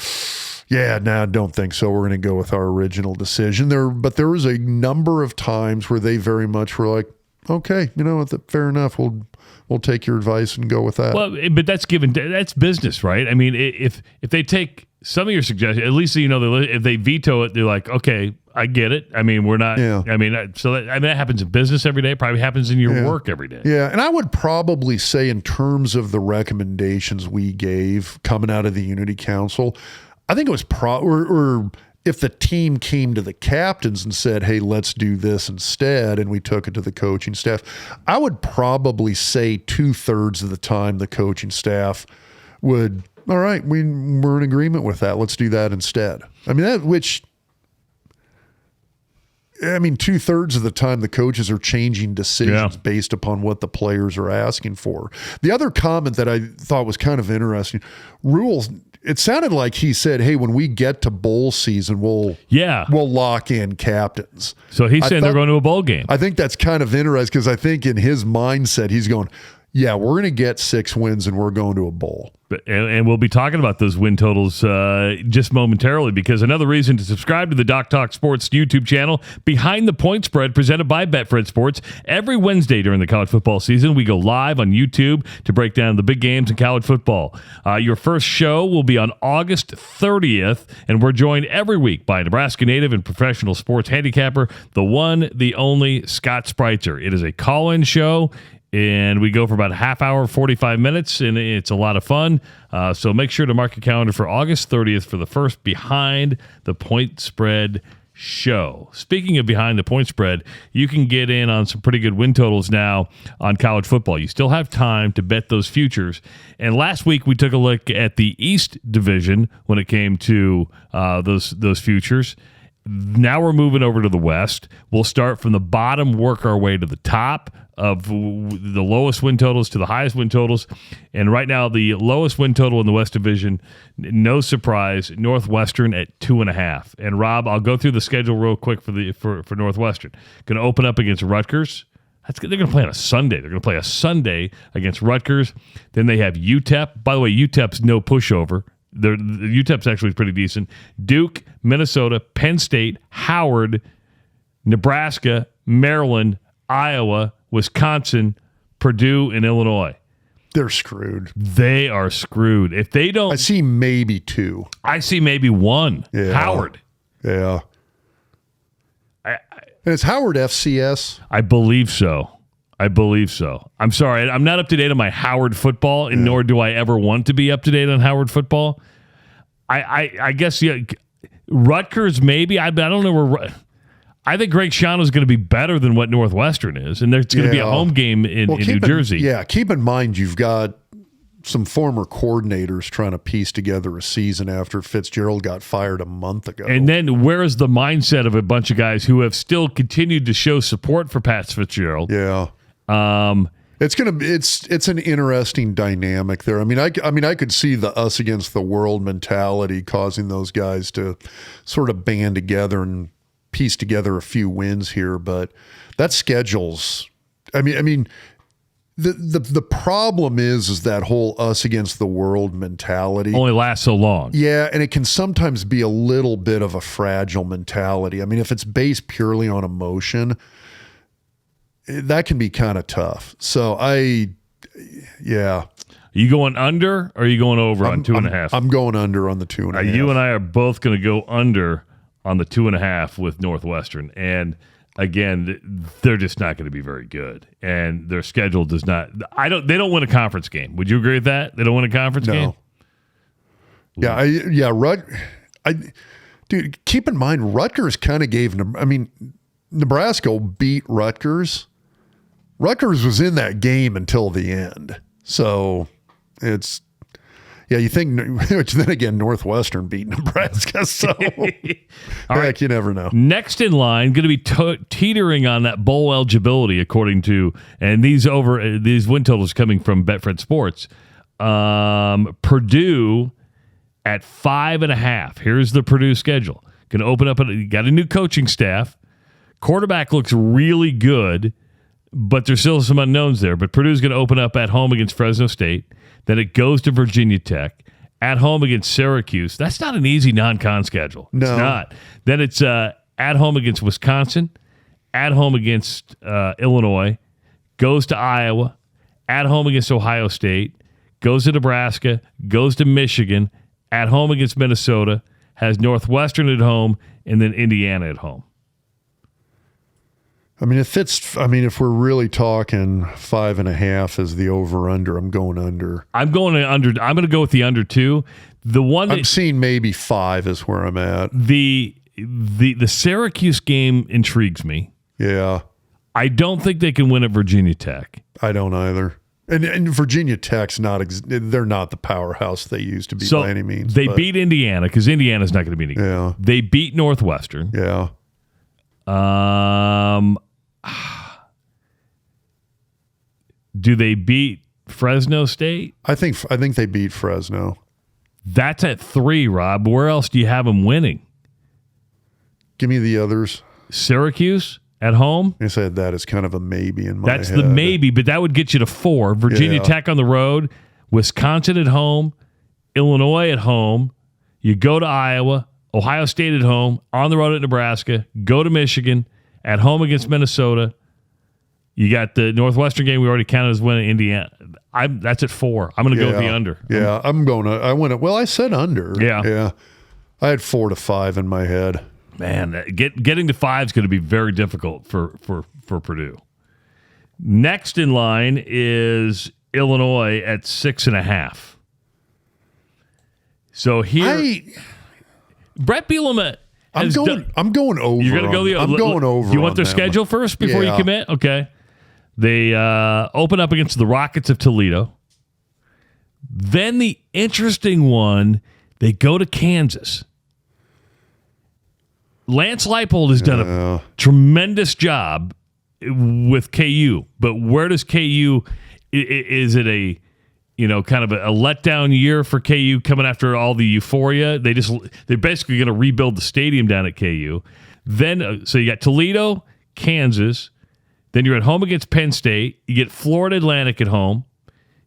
yeah, no, I don't think so. We're going to go with our original decision. But there was a number of times where they very much were like, okay, you know what, fair enough. We'll take your advice and go with that. Well, but that's business, right? I mean, if they take some of your suggestions, at least if they veto it, they're like, okay, I get it. I mean, we're not. Yeah. I mean, that happens in business every day. It probably happens in your work every day. Yeah, and I would probably say in terms of the recommendations we gave coming out of the Unity Council, I think it was or if the team came to the captains and said, hey, let's do this instead, and we took it to the coaching staff, I would probably say 2/3 of the time the coaching staff would, all right, we're in agreement with that. Let's do that instead. I mean, 2/3 of the time the coaches are changing decisions based upon what the players are asking for. The other comment that I thought was kind of interesting, Rhule, it sounded like he said, hey, when we get to bowl season, we'll lock in captains. So he's saying they're going to a bowl game. I think that's kind of interesting because I think in his mindset, he's going, yeah, we're going to get 6 wins and we're going to a bowl. And we'll be talking about those win totals just momentarily, because another reason to subscribe to the Doc Talk Sports YouTube channel, Behind the Point Spread, presented by Betfred Sports. Every Wednesday during the college football season, we go live on YouTube to break down the big games in college football. Your first show will be on August 30th, and we're joined every week by Nebraska native and professional sports handicapper, the one, the only Scott Spreitzer. It is a call-in show, and we go for about a half hour, 45 minutes, and it's a lot of fun. So make sure to mark your calendar for August 30th for the first Behind the Point Spread show. Speaking of Behind the Point Spread, you can get in on some pretty good win totals now on college football. You still have time to bet those futures. And last week we took a look at the East Division when it came to those futures. Now we're moving over to the West. We'll start from the bottom, work our way to the top of the lowest win totals to the highest win totals. And right now, the lowest win total in the West Division, no surprise, Northwestern at 2.5. And Rob, I'll go through the schedule real quick for Northwestern. Going to open up against Rutgers. They're going to play on a Sunday. They're going to play a Sunday against Rutgers. Then they have UTEP. By the way, UTEP's no pushover. The UTEP's actually pretty decent. Duke, Minnesota, Penn State, Howard, Nebraska, Maryland, Iowa, Wisconsin, Purdue, and Illinois. They're screwed. They are screwed. If they don't... I see maybe 2. I see maybe 1. Yeah. Howard. Yeah. And is Howard FCS? I believe so. I'm sorry. I'm not up to date on my Howard football, and nor do I ever want to be up to date on Howard football. I guess Rutgers maybe. I don't know where. I think Greg Schiano is going to be better than what Northwestern is, and there's going to be a home game in New Jersey. Keep in mind you've got some former coordinators trying to piece together a season after Fitzgerald got fired a month ago. And then where is the mindset of a bunch of guys who have still continued to show support for Pat Fitzgerald? Yeah. It's an interesting dynamic there. I mean, I could see the us against the world mentality causing those guys to sort of band together and piece together a few wins here, but that schedule's. I mean, the problem is that whole us against the world mentality only lasts so long. Yeah, and it can sometimes be a little bit of a fragile mentality. I mean, if it's based purely on emotion, that can be kind of tough. So Are you going under or are you going over on 2.5? I'm going under on the 2.5. You and I are both going to go under on the 2.5 with Northwestern. And again, they're just not going to be very good. And their schedule does not. They don't win a conference game. Would you agree with that? They don't win a conference game? Dude, keep in mind, Rutgers kind of gave them. I mean, Nebraska beat Rutgers. Rutgers was in that game until the end. So it's, you think, which then again, Northwestern beat Nebraska. So you never know. Next in line, going to be teetering on that bowl eligibility, according to, and these win totals coming from Betfred Sports. Purdue at 5.5. Here's the Purdue schedule. Going to open up, got a new coaching staff. Quarterback looks really good, but there's still some unknowns there. But Purdue's going to open up at home against Fresno State. Then it goes to Virginia Tech. At home against Syracuse. That's not an easy non-con schedule. No. It's not. Then it's at home against Wisconsin. At home against Illinois. Goes to Iowa. At home against Ohio State. Goes to Nebraska. Goes to Michigan. At home against Minnesota. Has Northwestern at home. And then Indiana at home. I mean, if we're really talking 5.5 as the over/under, I'm going under. I'm going under. I'm going to go with the under too. The one I'm seeing maybe 5 is where I'm at. The Syracuse game intrigues me. Yeah, I don't think they can win at Virginia Tech. I don't either. And Virginia Tech's they're not the powerhouse they used to be by any means. They beat Indiana because Indiana's not going to be any good. Yeah. They beat Northwestern. Yeah. Do they beat Fresno State? I think they beat Fresno. That's at 3, Rob. Where else do you have them winning? Give me the others. Syracuse at home? I said that is kind of a maybe in my head. That's the maybe, but that would get you to 4. Virginia Tech on the road, Wisconsin at home, Illinois at home. You go to Iowa, Ohio State at home, on the road at Nebraska, go to Michigan, at home against Minnesota. You got the Northwestern game we already counted as winning. Indiana. That's at 4. I'm going to go with the under. Yeah, I went. Well, I said under. Yeah. I had 4 to 5 in my head. Man, getting to 5 is going to be very difficult for Purdue. Next in line is Illinois at 6.5. So here, Brett Bielema. I'm going over. You're going to go I'm going over. You want their schedule first before you commit? Okay. They open up against the Rockets of Toledo. Then the interesting one, they go to Kansas. Lance Leipold has done a tremendous job with KU, but where does KU? Is it a kind of a letdown year for KU coming after all the euphoria? They're basically going to rebuild the stadium down at KU. Then so you got Toledo, Kansas. Then you're at home against Penn State. You get Florida Atlantic at home.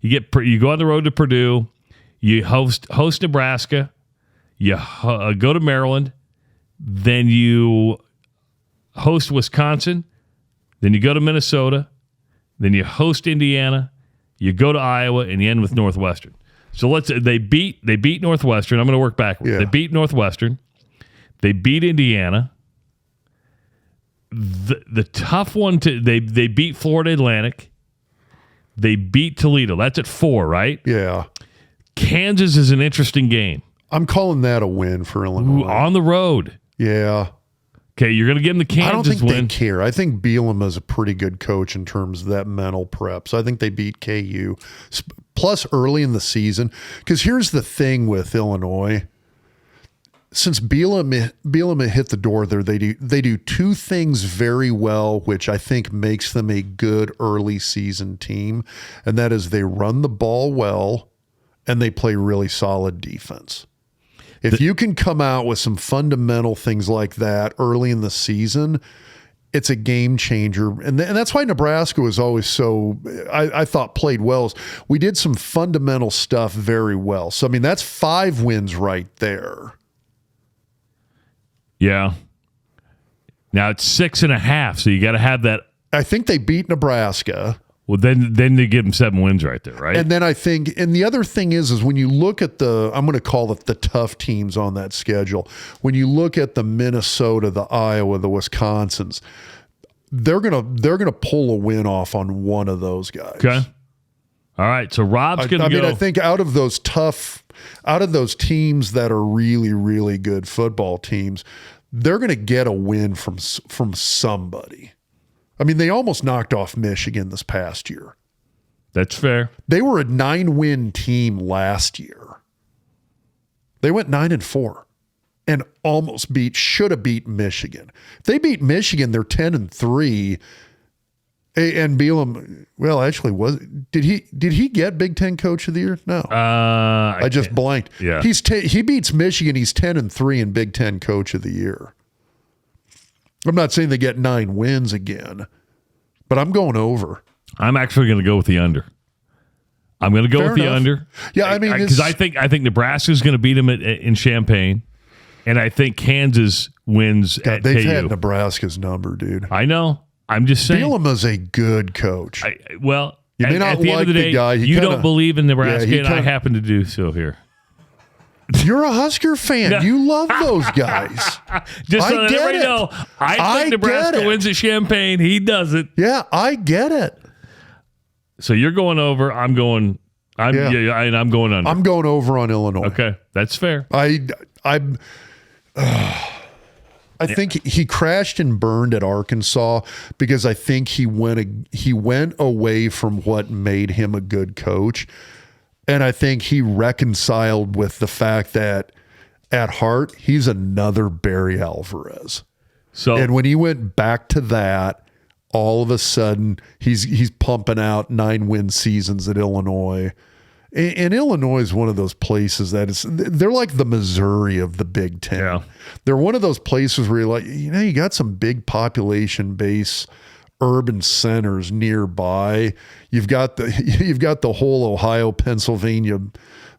You go on the road to Purdue. You host Nebraska. You go to Maryland. Then you host Wisconsin. Then you go to Minnesota. Then you host Indiana. You go to Iowa, and you end with Northwestern. So they beat Northwestern. I'm going to work backwards. Yeah. They beat Northwestern. They beat Indiana. The tough one they beat Florida Atlantic. They beat Toledo. That's at 4, right? Yeah. Kansas is an interesting game. I'm calling that a win for Illinois. On the road. Yeah. Okay, you're going to give them the Kansas I don't think win. they care. I think Bielema is a pretty good coach in terms of that mental prep. So I think they beat KU. Plus early in the season, because here's the thing with Illinois. Since Bielema hit the door there, they do two things very well, which I think makes them a good early season team, and that is they run the ball well and they play really solid defense. If you can come out with some fundamental things like that early in the season, it's a game changer. And that's why Nebraska was always so, I thought, played well. We did some fundamental stuff very well. So, I mean, that's 5 wins right there. Yeah. Now it's 6.5, so you got to have that. I think they beat Nebraska. Well, then they give them 7 wins right there, right? And then I think, and the other thing is when you look at I'm going to call it the tough teams on that schedule. When you look at the Minnesota, the Iowa, the Wisconsins, they're gonna pull a win off on one of those guys. Okay. All right. So Rob's going to go. I mean, I think out of those teams that are really, really good football teams, they're going to get a win from somebody. I mean, they almost knocked off Michigan this past year. That's fair. They were a 9-win team last year. They went 9-4 and should have beat Michigan. If they beat Michigan, they're 10-3. And Bielema, well, actually, did he get Big Ten Coach of the Year? No, I just blanked. Yeah, he beats Michigan. He's 10-3 in Big Ten Coach of the Year. I'm not saying they get 9 wins again, but I'm going over. I'm actually going to go with the under. I'm going to go Fair with the enough. under. Yeah, I mean, because I think Nebraska's going to beat them in Champaign, and I think Kansas wins at they've KU. had Nebraska's number, dude. I know. I'm just saying. Bielema's a good coach. You may not at the end like of the the day, guy. you don't believe in Nebraska, and I kinda- happen to do so here. You're a Husker fan. You love those guys. Just so I that get everybody it. know, I think Nebraska get it. wins at Champaign. He doesn't. Yeah, I get it. So you're going over. I'm going. I'm going under. I'm going over on Illinois. Okay, that's fair. I think he crashed and burned at Arkansas because I think he went away from what made him a good coach. And I think he reconciled with the fact that at heart, he's another Barry Alvarez. So And when he went back to that, all of a sudden he's pumping out 9-win seasons at Illinois. And Illinois is one of those places they're like the Missouri of the Big Ten. Yeah. They're one of those places where you're like, you got some big population base urban centers nearby. You've got the whole Ohio, Pennsylvania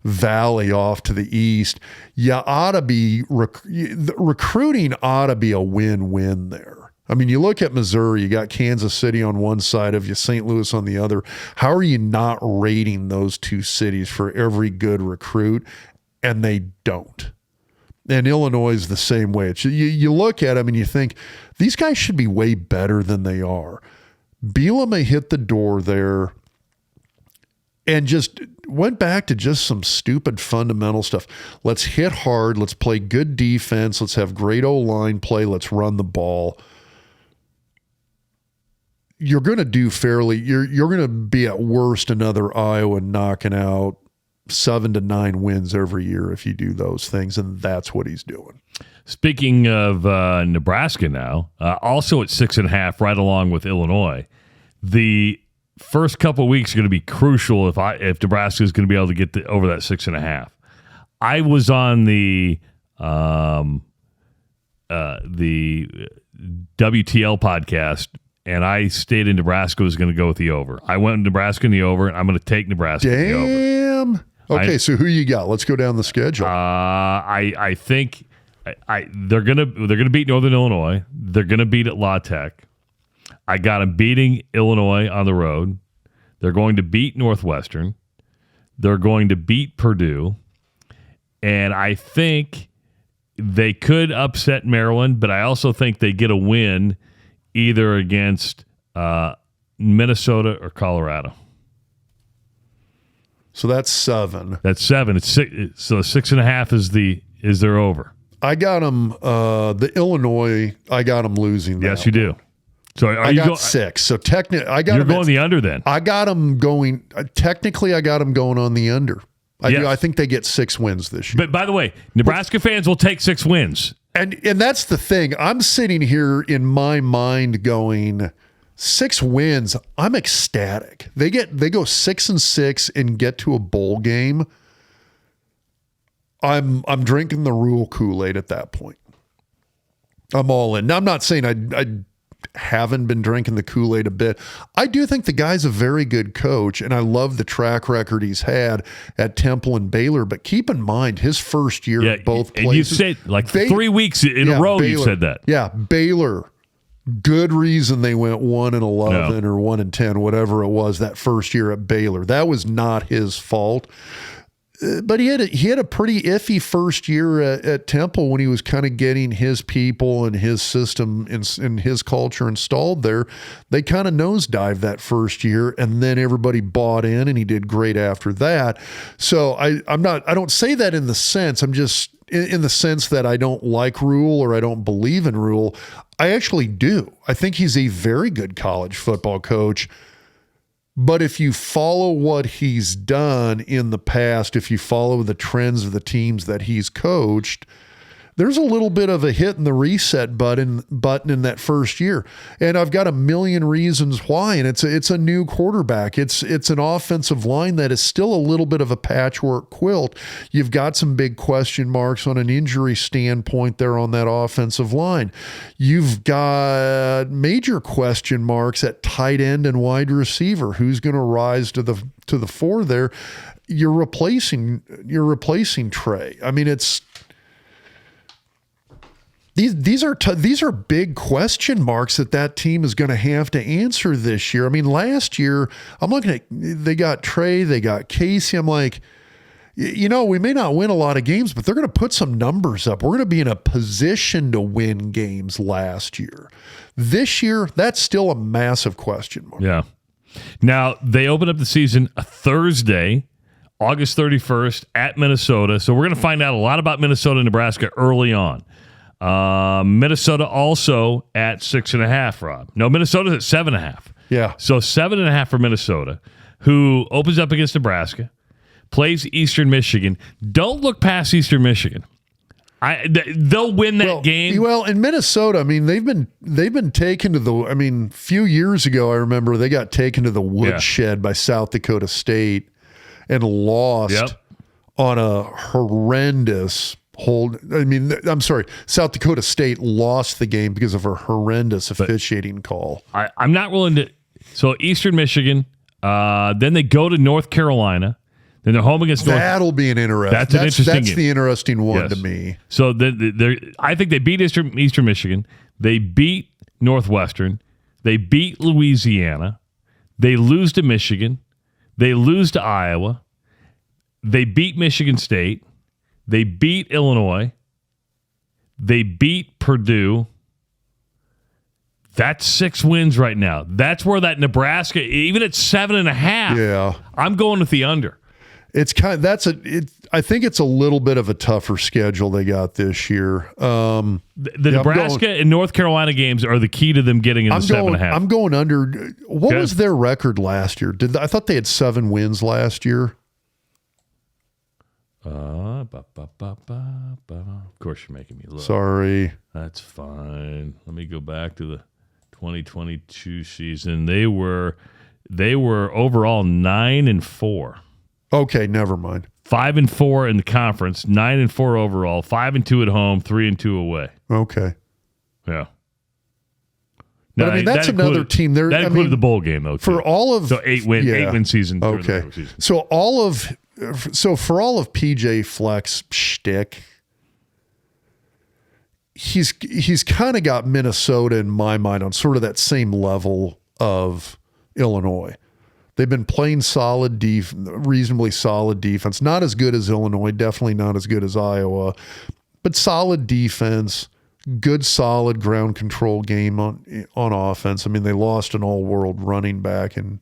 valley off to the east. You ought to be recruiting ought to be a win-win there. I mean, you look at Missouri, you got Kansas City on one side of you, St. Louis on the other. How are you not rating those two cities for every good recruit? And they don't. And Illinois is the same way. You look at them and you think, these guys should be way better than they are. Bielema hit the door there and just went back to just some stupid fundamental stuff. Let's hit hard. Let's play good defense. Let's have great O-line play. Let's run the ball. You're going to do fairly. You're going to be at worst another Iowa knocking out 7 to 9 wins every year if you do those things, and that's what he's doing. Speaking of Nebraska now, also at 6.5, right along with Illinois. The first couple of weeks are going to be crucial if Nebraska is going to be able to get over that 6.5. I was on the WTL podcast, and I stated Nebraska was going to go with the over. I went with Nebraska in the over, and I'm going to take Nebraska in the over. Damn. Okay, so who you got? Let's go down the schedule. I think they're gonna beat Northern Illinois. They're gonna beat at La Tech. I got them beating Illinois on the road. They're going to beat Northwestern. They're going to beat Purdue, and I think they could upset Maryland. But I also think they get a win either against Minnesota or Colorado. So that's 7. That's 7. It's 6. So 6.5 is their over. I got them. The Illinois, I got them losing. Yes, you do. So I got 6. So technically, I got. You're going the under then. I got them going. Technically, I got them going on the under. I Yes. do. I think they get 6 wins this year. But by the way, Nebraska fans will take 6 wins. And that's the thing. I'm sitting here in my mind going 6 wins. I'm ecstatic. They go 6-6 and get to a bowl game. I'm drinking the Rhule Kool-Aid at that point. I'm all in. Now, I'm not saying I haven't been drinking the Kool-Aid a bit. I do think the guy's a very good coach, and I love the track record he's had at Temple and Baylor. But keep in mind, his first year at both places. And you've said like 3 weeks in a row you've said that. Yeah, Baylor. Good reason they went 1-11 or 1-10, whatever it was that first year at Baylor. That was not his fault. But he had a pretty iffy first year at Temple when he was kind of getting his people and his system and his culture installed there. They kind of nosedived that first year, and then everybody bought in, and he did great after that. So I don't say that in the sense. I'm just in the sense that I don't like Rhule or I don't believe in Rhule. I actually do. I think he's a very good college football coach. But if you follow what he's done in the past, if you follow the trends of the teams that he's coached, there's a little bit of a hit in the reset button in that first year. And I've got a million reasons why. And it's a new quarterback. It's an offensive line that is still a little bit of a patchwork quilt. You've got some big question marks on an injury standpoint there on that offensive line. You've got major question marks at tight end and wide receiver. Who's going to rise to the fore there? You're replacing Trey. I mean, These are big question marks that team is going to have to answer this year. I mean, last year, I'm looking at, they got Trey, they got Casey. I'm like, we may not win a lot of games, but they're going to put some numbers up. We're going to be in a position to win games last year. This year, that's still a massive question mark. Yeah. Now, they open up the season a Thursday, August 31st at Minnesota. So we're going to find out a lot about Minnesota and Nebraska early on. Minnesota also at 6.5, Rob. No, Minnesota's at 7.5. Yeah. So 7.5 for Minnesota, who opens up against Nebraska, plays Eastern Michigan. Don't look past Eastern Michigan. They'll win that game. Well, in Minnesota, I mean, they've been taken to a few years ago, I remember they got taken to the woodshed by South Dakota State and lost on a horrendous South Dakota State lost the game because of a horrendous officiating call. I'm not willing to. So Eastern Michigan, then they go to North Carolina. Then they're home against That'll be an interesting. That's game. The interesting one to me. So I think they beat Eastern Michigan. They beat Northwestern. They beat Louisiana. They lose to Michigan. They lose to Iowa. They beat Michigan State. They beat Illinois. They beat Purdue. That's 6 wins right now. That's where that Nebraska, even at 7.5. Yeah, I'm going with the under. It's I think it's a little bit of a tougher schedule they got this year. The Nebraska and North Carolina games are the key to them getting in the 7.5. I'm going under. What was their record last year? I thought they had 7 wins last year. Of course, you're making me look. Sorry. That's fine. Let me go back to the 2022 season. They were overall 9-4. Okay, never mind. 5-4 in the conference, 9-4 overall, 5-2 at home, 3-2 away. Okay. Yeah. But I mean, that's another team. That included the bowl game, though. For all of 8-win season. Okay. So for all of PJ Fleck's shtick, he's kind of got Minnesota in my mind on sort of that same level of Illinois. They've been playing reasonably solid defense. Not as good as Illinois, definitely not as good as Iowa, but solid defense, good solid ground control game on offense. I mean, they lost an all-world running back and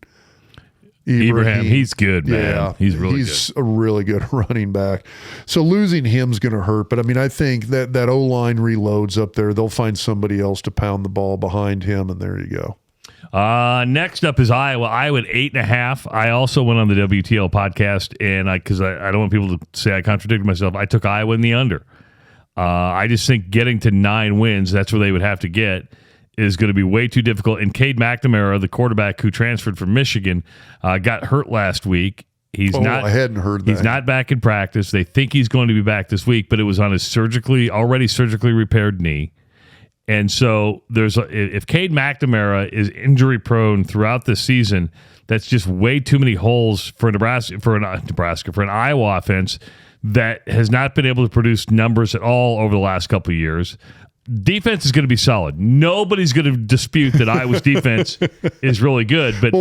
Ibrahim, he's good, man. Yeah, he's really he's good. a really good running back. So losing him's going to hurt. But I mean, I think that O-line reloads up there. They'll find somebody else to pound the ball behind him, and there you go. Next up is Iowa. Iowa at 8.5. I also went on the WTL podcast, and because I don't want people to say I contradicted myself, I took Iowa in the under. I just think getting to 9 wins, that's where they would have to get, is going to be way too difficult. And Cade McNamara, the quarterback who transferred from Michigan, got hurt last week. I hadn't heard that. He's not back in practice. They think he's going to be back this week, but it was on his already surgically repaired knee. And so if Cade McNamara is injury prone throughout the season, that's just way too many holes for an Iowa offense that has not been able to produce numbers at all over the last couple of years. Defense is going to be solid. Nobody's going to dispute that Iowa's defense is really good. But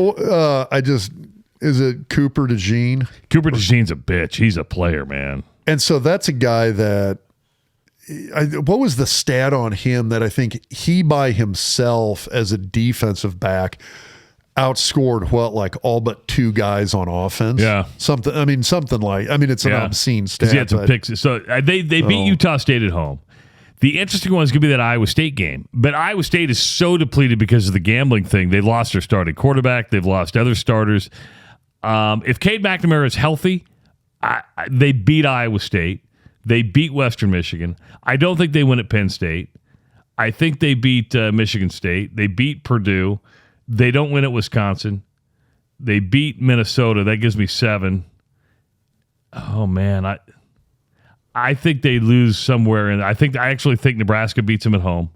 is it Cooper DeJean? Cooper DeJean's a bitch. He's a player, man. And so that's a guy that. What was the stat on him that I think he by himself as a defensive back outscored like all but 2 guys on offense? Yeah. It's an obscene stat. He had some picks. So they beat Utah State at home. The interesting one is going to be that Iowa State game. But Iowa State is so depleted because of the gambling thing. They've lost their starting quarterback. They've lost other starters. If Cade McNamara is healthy, they beat Iowa State. They beat Western Michigan. I don't think they win at Penn State. I think they beat Michigan State. They beat Purdue. They don't win at Wisconsin. They beat Minnesota. That gives me 7. Oh, man. I think they lose somewhere. And I actually think Nebraska beats them at home.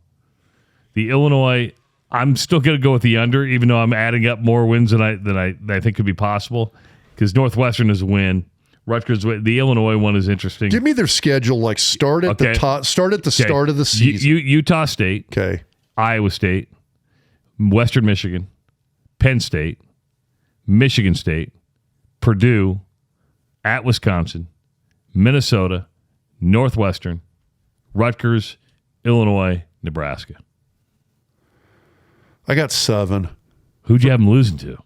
The Illinois, I'm still going to go with the under, even though I'm adding up more wins than I think could be possible, because Northwestern is a win. Rutgers, the Illinois one is interesting. Give me their schedule. Like start at the top. Start at the start of the season. Utah State. Okay. Iowa State. Western Michigan. Penn State. Michigan State. Purdue. At Wisconsin. Minnesota. Northwestern. Rutgers. Illinois. Nebraska. I got 7. Who'd you have them losing to?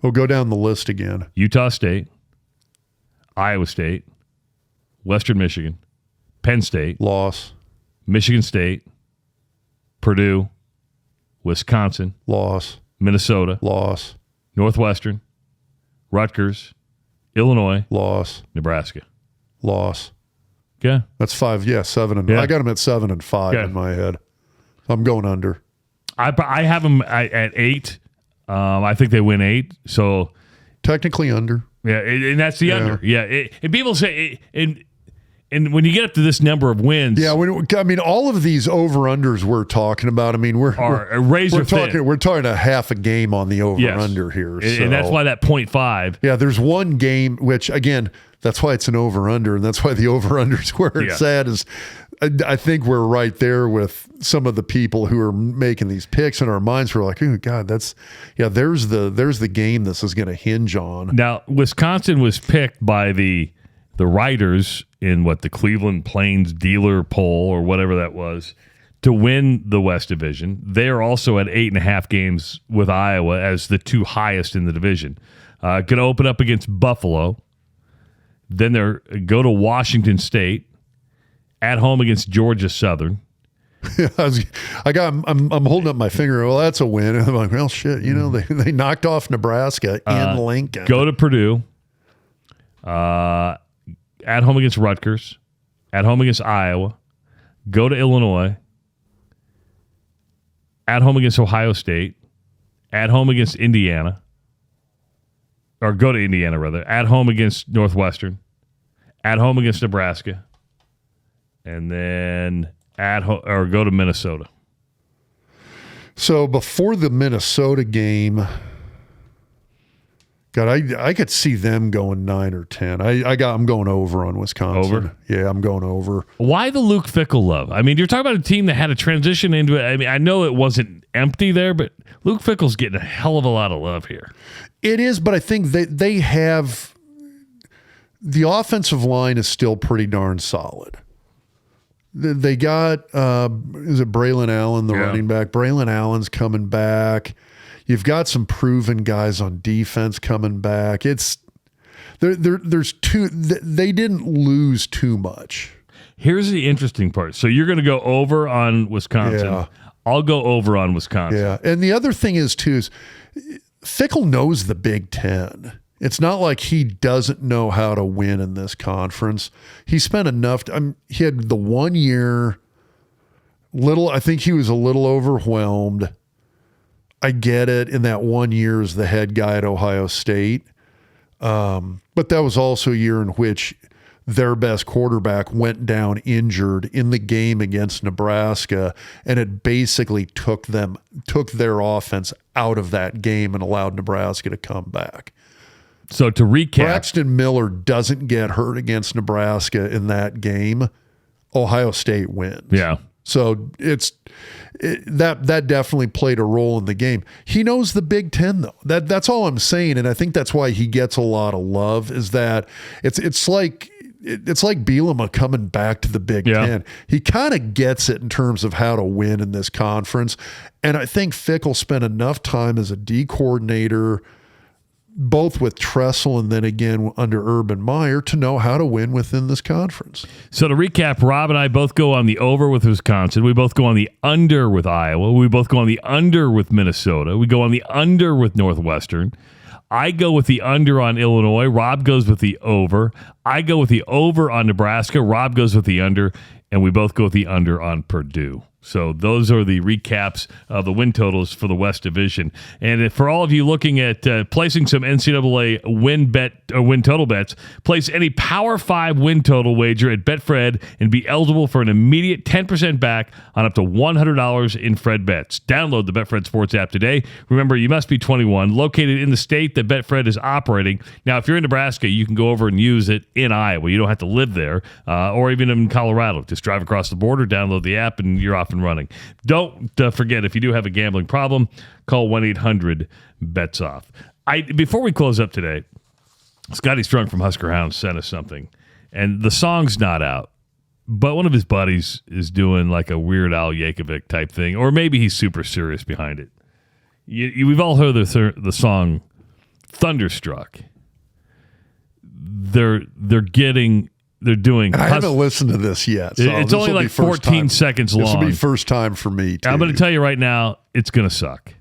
We'll go down the list again. Utah State. Iowa State, Western Michigan, Penn State, loss, Michigan State, Purdue, Wisconsin, loss, Minnesota, loss, Northwestern, Rutgers, Illinois, loss, Nebraska, loss. Yeah, that's 5. Yeah, 7 and I got them at 7 and 5 in my head. I'm going under. I have them at 8. I think they win 8. So technically under. Yeah, and that's the under. Yeah, and people say, and when you get up to this number of wins, all of these over-unders we're talking about. I mean, we're talking a half a game on the over-under here, and that's why that 0.5. Yeah, there's one game which again, that's why it's an over-under, and that's why the over-unders where it's at is. I think we're right there with some of the people who are making these picks in our minds. We're like, oh God, there's the game this is going to hinge on. Now, Wisconsin was picked by the writers in the Cleveland Plains dealer poll or whatever that was to win the West Division. They are also at 8.5 games with Iowa as the 2 highest in the division. Going to open up against Buffalo. Then they're go to Washington State. At home against Georgia Southern. I'm holding up my finger. Well, that's a win. And I'm like, well, shit. They knocked off Nebraska in Lincoln. Go to Purdue. At home against Rutgers. At home against Iowa. Go to Illinois. At home against Ohio State. At home against Indiana. Or go to Indiana, rather. At home against Northwestern. At home against Nebraska. And then go to Minnesota. So before the Minnesota game, God, I could see them going 9 or 10. I'm going over on Wisconsin. Over? Yeah, I'm going over. Why the Luke Fickell love? I mean, you're talking about a team that had a transition into it. I mean, I know it wasn't empty there, but Luke Fickell's getting a hell of a lot of love here. It is, but I think they have the offensive line is still pretty darn solid. They got, is it Braylon Allen, the running back? Braylon Allen's coming back. You've got some proven guys on defense coming back. There's two. They didn't lose too much. Here's the interesting part. So you're going to go over on Wisconsin. Yeah. I'll go over on Wisconsin. Yeah, and the other thing is Fickell knows the Big Ten. It's not like he doesn't know how to win in this conference. He spent enough. He had the 1 year. I think he was a little overwhelmed. I get it. In that 1 year as the head guy at Ohio State. But that was also a year in which their best quarterback went down injured in the game against Nebraska, and it basically took their offense out of that game and allowed Nebraska to come back. So to recap, Braxton Miller doesn't get hurt against Nebraska in that game. Ohio State wins. Yeah. So that definitely played a role in the game. He knows the Big Ten though. That's all I'm saying, and I think that's why he gets a lot of love. Is that it's like Bielema coming back to the Big Ten. He kind of gets it in terms of how to win in this conference, and I think Fickell spent enough time as a D coordinator, both with Tressel and then again under Urban Meyer, to know how to win within this conference. So to recap, Rob and I both go on the over with Wisconsin. We both go on the under with Iowa. We both go on the under with Minnesota. We go on the under with Northwestern. I go with the under on Illinois. Rob goes with the over. I go with the over on Nebraska. Rob goes with the under. And we both go with the under on Purdue. So those are the recaps of the win totals for the West Division. And for all of you looking at placing some NCAA win total bets, place any Power 5 win total wager at Betfred and be eligible for an immediate 10% back on up to $100 in Fred bets. Download the Betfred Sports app today. Remember, you must be 21, located in the state that Betfred is operating. Now, if you're in Nebraska, you can go over and use it in Iowa. You don't have to live there, or even in Colorado. Just drive across the border, download the app, and you're off and running. Don't forget, if you do have a gambling problem, call 1-800-BETS-OFF. Before we close up today, Scotty Strunk from Husker Hounds sent us something, and the song's not out, but one of his buddies is doing like a Weird Al Yankovic type thing, or maybe he's super serious behind it. We've all heard the song Thunderstruck. They're doing. I haven't listened to this yet. So it's only like 14 seconds long. This will be first time for me, too. I'm going to tell you right now, it's going to suck.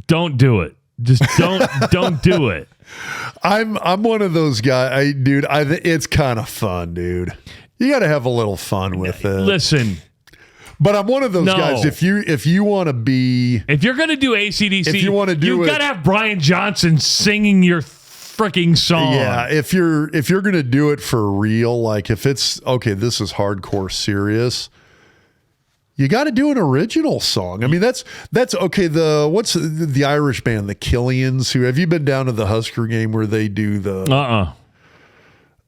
Don't do it. Just don't do it. I'm one of those guys, dude. It's kind of fun, dude. You got to have a little fun with it. Listen, but I'm one of those guys. If you want to be, if you're going to do AC/DC, if you want to do you've got to have Brian Johnson singing your freaking song. Yeah, if you're going to do it for real, like if it's okay, this is hardcore serious. You got to do an original song. I mean, that's okay. What's the Irish band, the Killians? Who have you been down to the Husker game where they do the?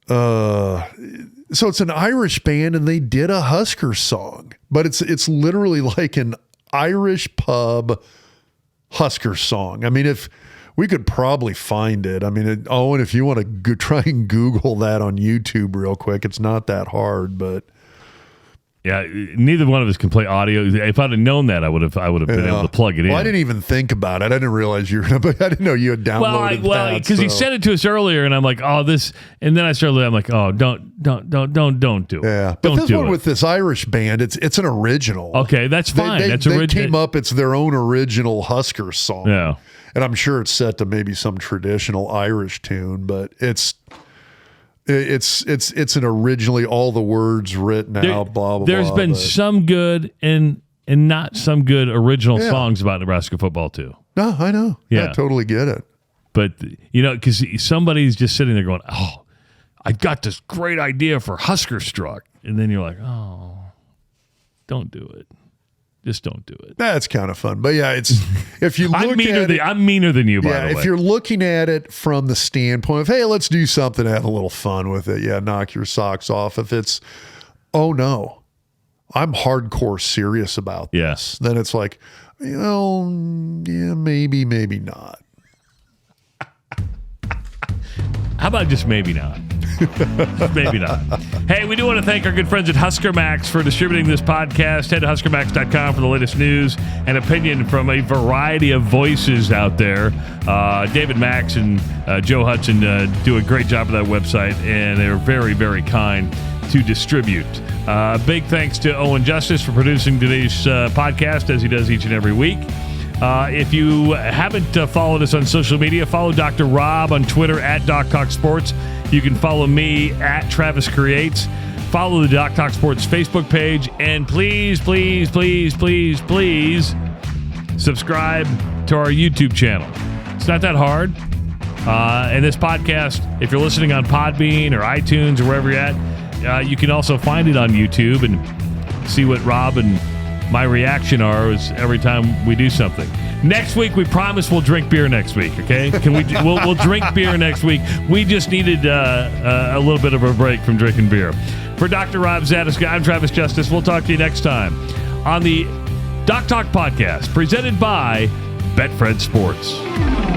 So it's an Irish band and they did a Husker song, but it's literally like an Irish pub Husker song. I mean, if we could probably find it. I mean, Owen, if you want to try and Google that on YouTube real quick, it's not that hard, but. Yeah, neither one of us can play audio. If I'd have known that, I would have been able to plug it in. I didn't even think about it. I didn't realize you were. I didn't know you had downloaded that. Well, because he sent it to us earlier, and I'm like, oh, this, and then I started. I'm like, oh, don't do it. Yeah, but this one with this Irish band, it's an original. Okay, that's fine. They came up. It's their own original Husker song. Yeah, and I'm sure it's set to maybe some traditional Irish tune, but it's an originally all the words written out, blah, blah, There's blah. been some good and not some good original songs about Nebraska football too. No, I know. Yeah, I totally get it. But, because somebody's just sitting there going, oh, I got this great idea for Husker Struck. And then you're like, oh, don't do it. Just don't do it. That's kind of fun. But yeah, it's if you look I'm meaner than you, by the way. If you're looking at it from the standpoint of, hey, let's do something, have a little fun with it. Yeah, knock your socks off. If it's, oh no, I'm hardcore serious about this, then it's like, yeah, maybe not. How about just maybe not? Maybe not. Hey, we do want to thank our good friends at Husker Max for distributing this podcast. Head to huskermax.com for the latest news and opinion from a variety of voices out there. David Max and Joe Hudson do a great job of that website, and they're very, very kind to distribute. Big thanks to Owen Justice for producing today's podcast, as he does each and every week. If you haven't followed us on social media, follow Dr. Rob on Twitter at Doc Talk Sports. You can follow me at Travis Creates. Follow the Doc Talk Sports Facebook page. And please, please, please, please, please subscribe to our YouTube channel. It's not that hard. And this podcast, if you're listening on Podbean or iTunes or wherever you're at, you can also find it on YouTube and see what Rob and my reaction are every time we do something. Next week, we promise we'll drink beer next week, okay? We'll drink beer next week. We just needed a little bit of a break from drinking beer. For Dr. Rob Zatechka, I'm Travis Justice. We'll talk to you next time on the Doc Talk Podcast, presented by Betfred Sports.